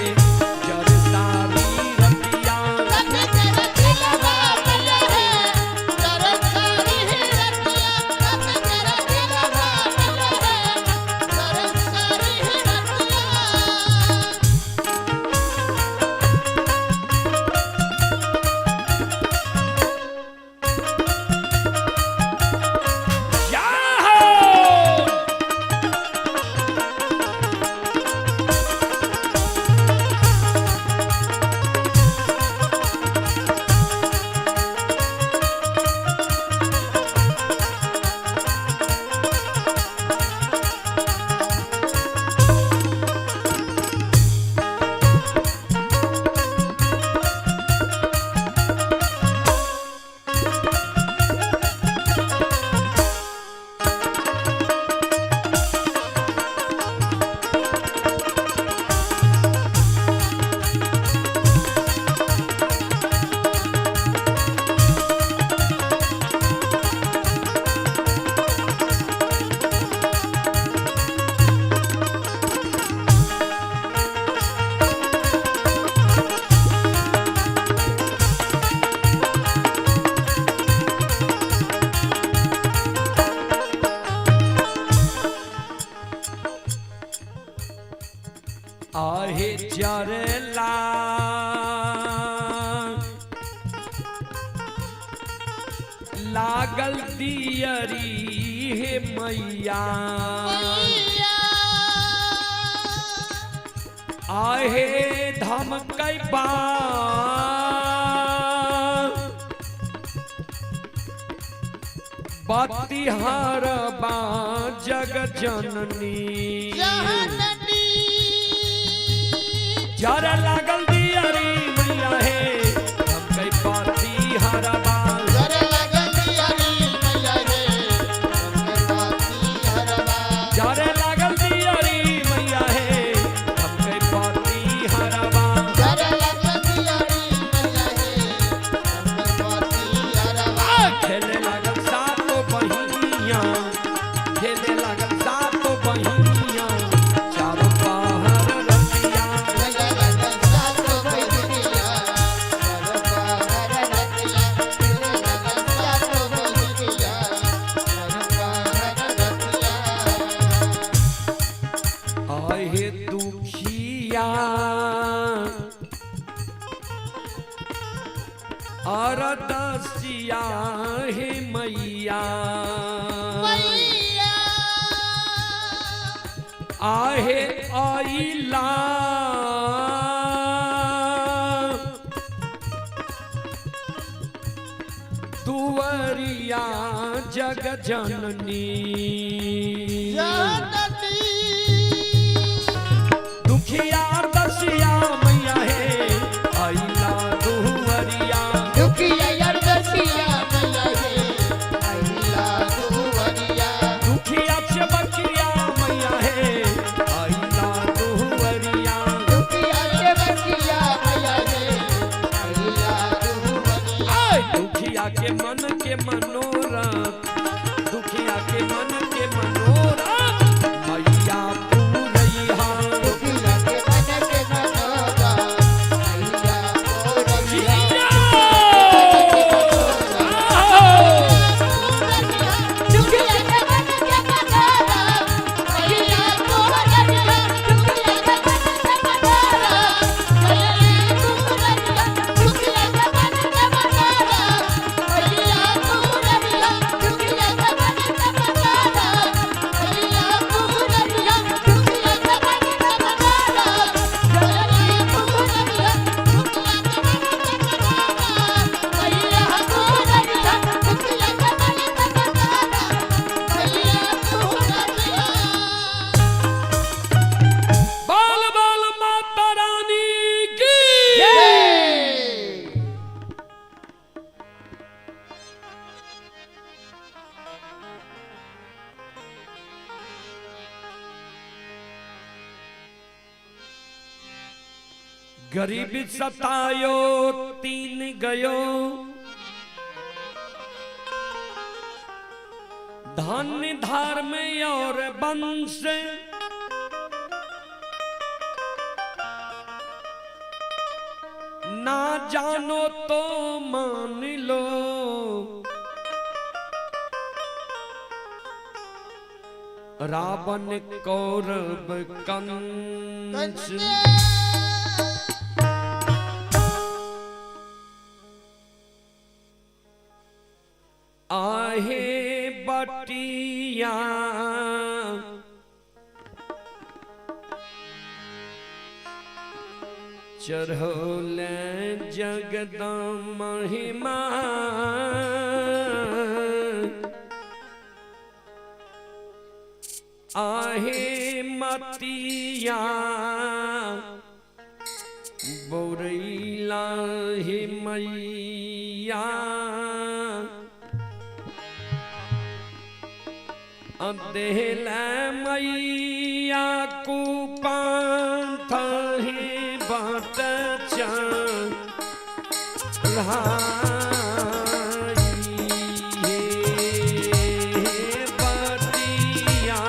जरसारी रतिया कथी के रदियरवा मैया हे जरसारी रतिया कथी के आहे जरला लागल दियरी हे मैया आहे धमकै बा बतिहार बा जग जननी जर लागल दियरी मैया हे धमकै बतिहार बा जरे लागल दियरी मैया हे धमकै बतिहार बा खेले लागल सातो बहिनिया खेले लागल सातो बहिनिया चारों पहर रतिया आहे दुखिया अरदसिया हे मैया आहे आइला दुवरिया जग जननी दुखिया दसिया मैया हे आइला दुवरिया दुखिया से बकिया मैया हे आइला दुवरिया आय दुखिया के मन के मनोरथ दुखिया के मन के मनोरथ मैया पूरैया बाल बाल माता रानी की गरीबी सतायो तीन गयो धन्य धार में और वंश ना जानो तो मान लो रावण कौरव कंस आहे बटिया चढ़ौल जगदम महिमा आहे मतिया बोरैला हे मैया देहल मैया को पांथ हे बाट बतिया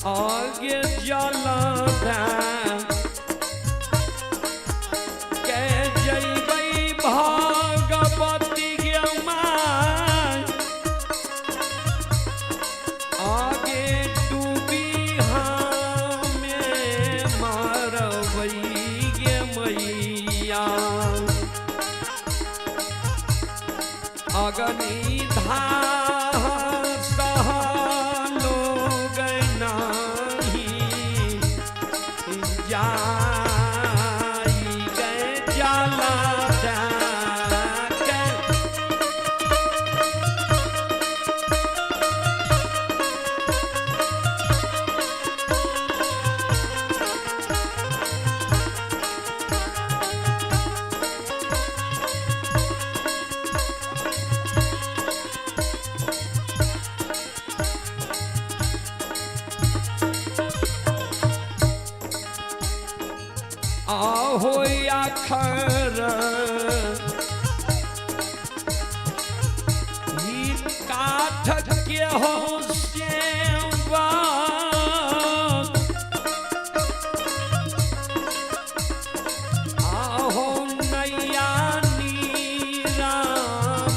आगे जला के जैबै भागवती के माय आगे डूबी हमें मारबै गे मैया अगनी धार सहलो गनाही जाई गए जाला के आहो आखर ही काठ के हो सेवा आहो नैया नीरा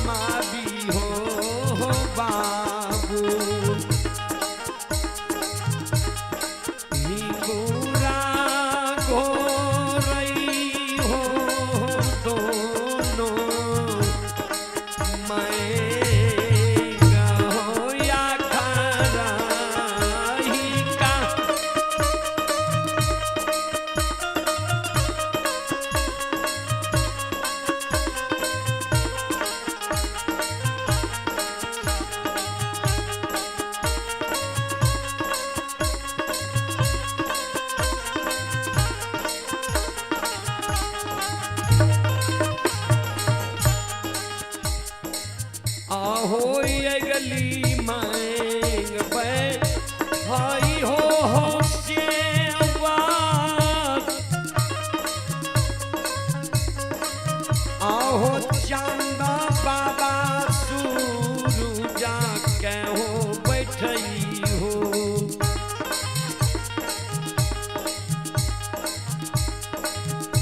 मावी हो बाबू ही पूरा गो आहो ये गली मांग पे भाई हो सेवा आहो चांदा बाबा सूरुजा के हो बैठई हो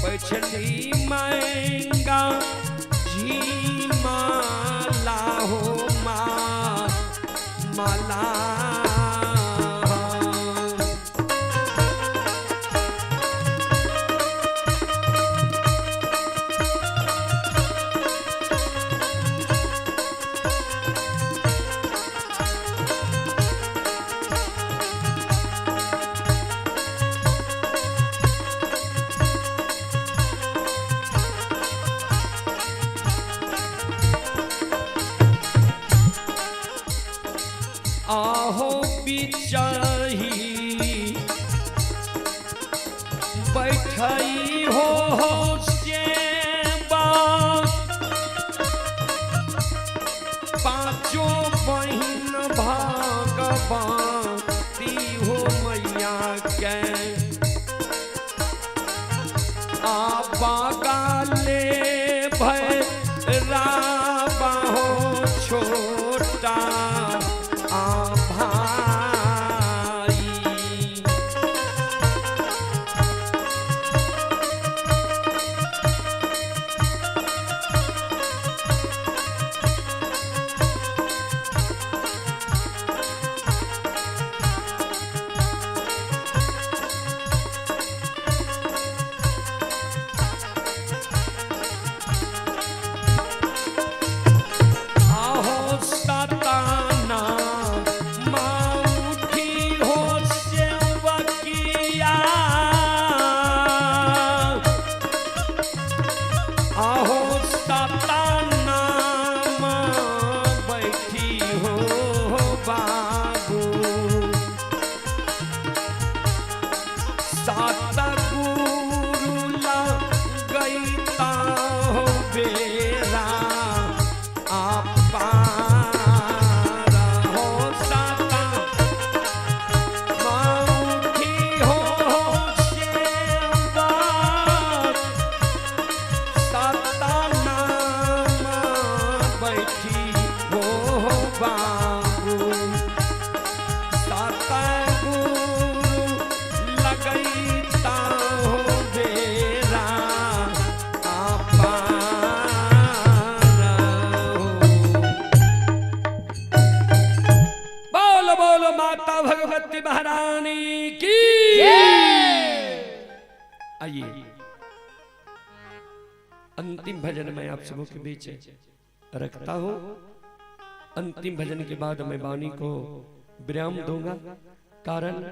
पछली मांगा जी माला हो माला आहो बिचाही बैठई हो सेवा पांचों बहिन भगवती हो मैया के बागाले भैराबा हो छोटा आभा रानी की। आइए अंतिम भजन मैं आप सबों के बीच रखता हूं। अंतिम भजन के बाद मैं वाणी को विराम दूंगा, कारण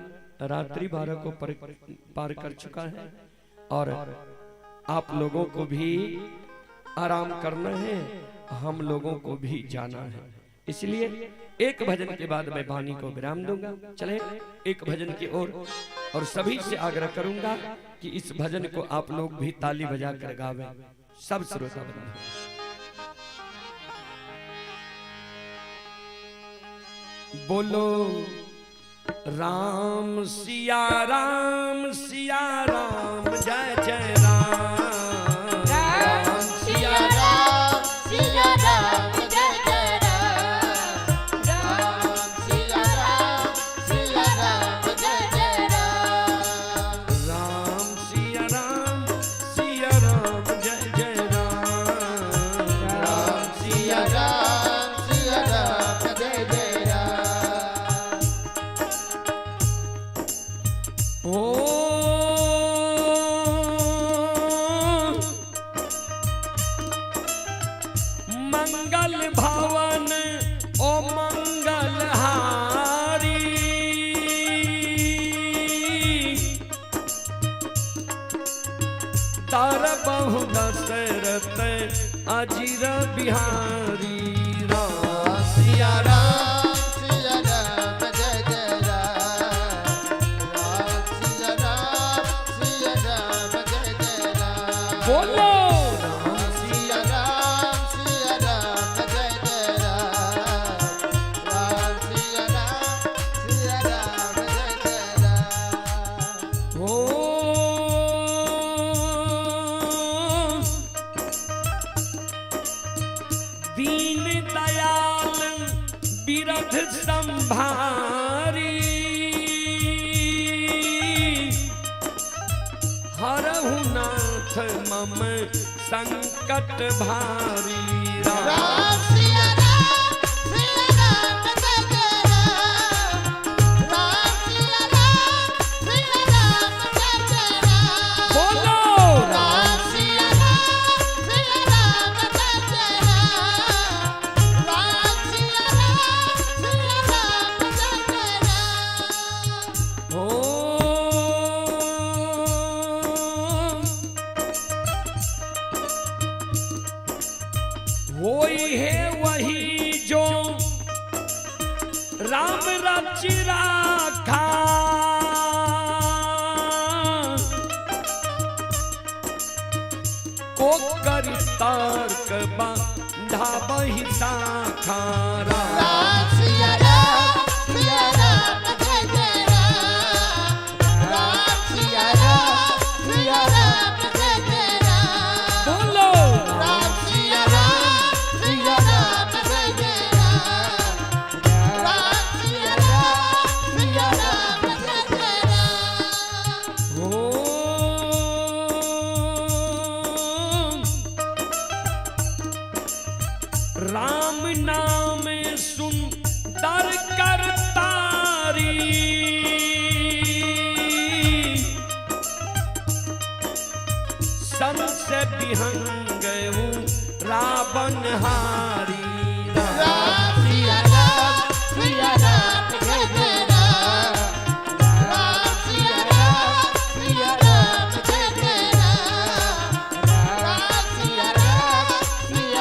रात्रि 12 को पार कर चुका है और आप लोगों को भी आराम करना है, हम लोगों को भी जाना है। इसलिए एक भजन के बाद मैं वाणी को विराम दूंगा। चले एक भजन की ओर और सभी से आग्रह करूंगा कि इस भजन को आप लोग भी ताली बजा कर गावे। सब श्रोता बंधु बोलो राम सिया राम जय जय राम। राम सिया राम जय जय राम। राम सिया राम जय जय राम। राम सिया राम जय जय राम। राम सिया राम जय जय राम। ओ मंगल भवन ओ मंगल हारी, तार बहु दशरथ अजीर बिहारी। राम सिया राम जय जय राम। राम सिया राम जय जय राम। बोलो राम सिया राम जय जय राम। राम सिया राम जय जय राम। ओ दीन दयाल बिरध संभारी, हरहु नाथ मम संकट भारी। राम सिया राम जय जय राम। राम सिया राम जय जय राम। बोलो राम सिया राम जय जय राम। राम सिया राम जय जय राम। ओ होई है वही जो राम रच राखा, को कर तारक बांधा बही शाखा। राम सिया राम जय जय राम। राम सिया राम जय जय राम। बोलो राम सिया राम जय जय राम। राम सिया राम जय जय राम। ओ राम नाम सुंदर करतारी, संस विहंग रावण हारी। राम सिया राम जय जय राम। राम सिया राम जय जय राम। राम सिया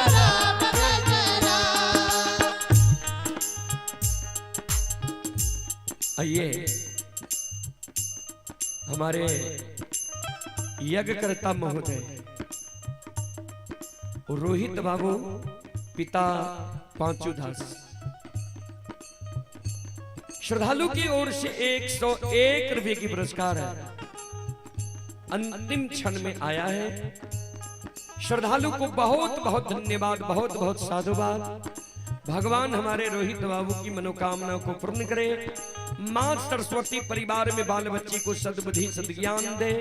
राम जय जय राम। आइए हमारे यज्ञकर्ता महोदय रोहित बाबू पिता पांचू दास श्रद्धालु की ओर से 101 रुपए की पुरस्कार है, अंतिम क्षण में आया है। श्रद्धालु को बहुत बहुत धन्यवाद, बहुत बहुत साधुवाद। भगवान हमारे रोहित बाबू की मनोकामना को पूर्ण करे। मां सरस्वती परिवार में बाल बच्चे को सद्बुद्धि सद्ज्ञान दे।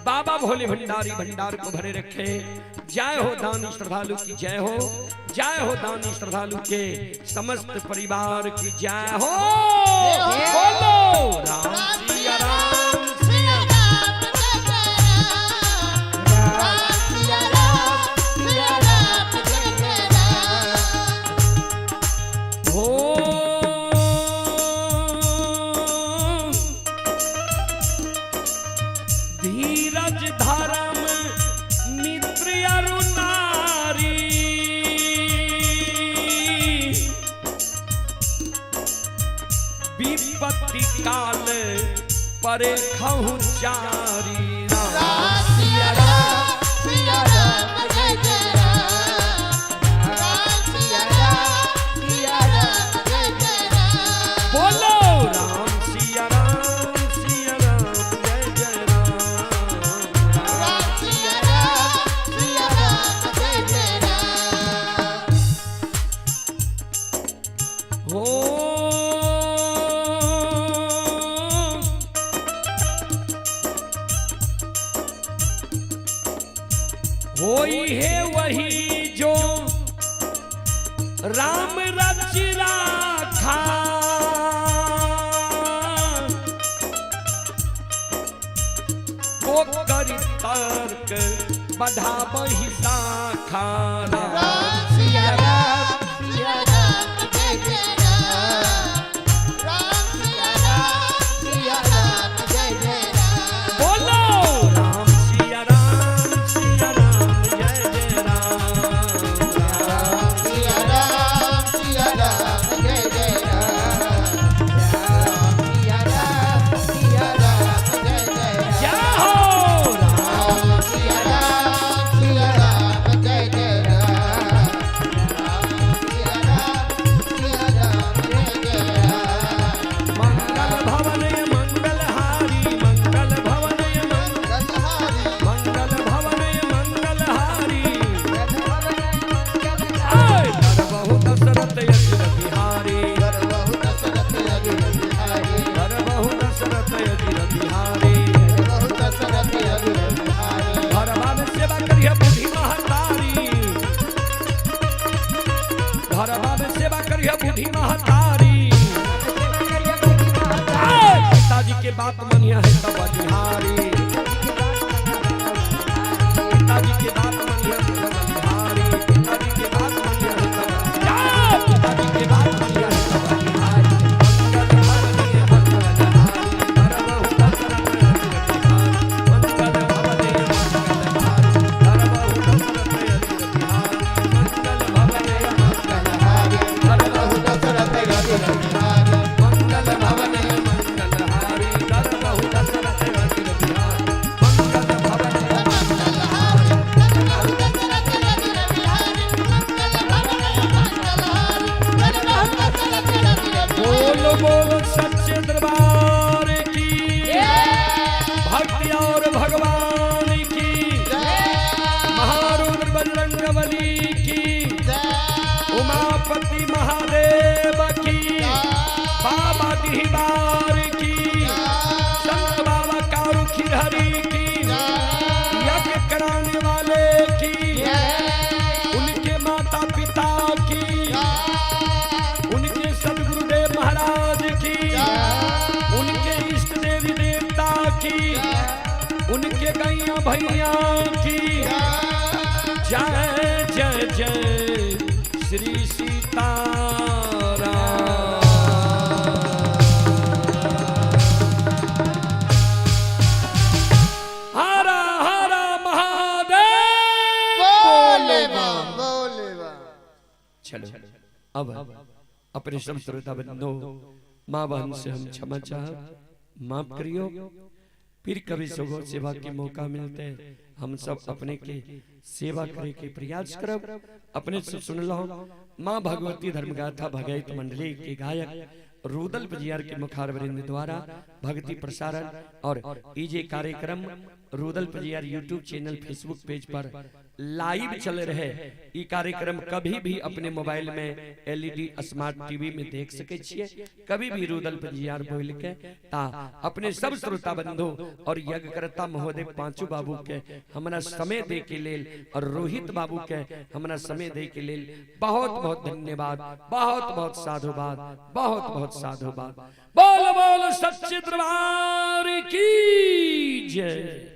बाबा भोले भंडारी भंडार को भरे रखे। जय हो दानी श्रद्धालु की जय हो, जय हो दानी श्रद्धालु के समस्त परिवार की जय हो। बोलो राम सिया काल परे खहु चारी राम सिया राम सिया राम जय जय राम राम सिया राम जय जय राम बोलो राम सिया राम जय जय राम राम सिया राम जय जय राम हो होई है वही जो राम रच राखा वो करी तर्क बढ़ावही शाखा राम सिया राम जय जय राम राम सिया राम जय जय राम बोलो राम सिया राम जय जय राम राम सिया राम जय जय राम राम सिया राम जय जय राम क्या हो राम सिया राम जय जय राम राम सिया राम जय जय राम मंगल भवन मंगलहारी मंगल भवन गंधारी मंगल भवन मंगलहारी आय करबहु दशरथ यज्ञ बिहारी करबहु दशरथ यज्ञ बिहारी करबहु दशरथ यज्ञ बिहारी करबहु दशरथ यज्ञ बिहारी घरवा में सेवा करिए बुद्धि महतारी घरवा में सेवा करिए बुद्धि महतारी आय पिताजी के बात मनिया है तब बिहारी पिताजी के बात मनिया है तब बिहारी पिताजी के बात मनिया है तब या पिताजी के बात मनिया है तब बिहारी मंगल भवने मंगलहारी करबहु दशरथ यज्ञ बिहारी मंगल भवने मंगलहारी करबहु दशरथ यज्ञ बिहारी मंगल भवने मंगलहारी करबहु दशरथ यज्ञ बिहारी मंगल भवने मंगलहारी करबहु दशरथ यज्ञ बिहारी मंगल भवने बोलो बोलो सच्चे दरबार की भक्ति और भगवान की महारुद्र बजरंगबली की उमापति महादेव की बाबा डिहबार की संत बाबा कारू खिरहरी की यज्ञ कराने वाले की उनके माता पिता की उनके सदगुरुदेव महाराज की उनके इष्ट देवी देवता की उनके गैया भैया की जय जय जय श्री सीताराम हरा हरा महादेव बोले बा चलो अब अपने सब श्रोता बंधु माँ बहन से हम क्षमा चाह माफ करियो फिर कभी सगो सेवा के मौका मिलते हम सब अपने के सेवा करे के प्रयास करब अपने से सुन लो माँ भगवती धर्मगाथा भगवत मंडली के गायक रुदल बजियार के मुखारवृंद द्वारा भक्ति प्रसारण और इजे कार्यक्रम Rudal Bajiyar YouTube channel Facebook page पर लाइव चल रहे ई कार्यक्रम कभी भी अपने मोबाइल में एलईडी स्मार्ट टीवी में देख सके छिए कभी भी रुदल बजियार बोल के ता अपने सब श्रोता बंधु और यज्ञकर्ता महोदय पांचू बाबू के हमरा समय दे के लेल और रोहित बाबू के हमरा समय दे के लेल बहुत बहुत धन्यवाद बहुत बहुत साधुवाद बहुत बहुत साधुवाद बोल बोल सच्चे दरबार की जय।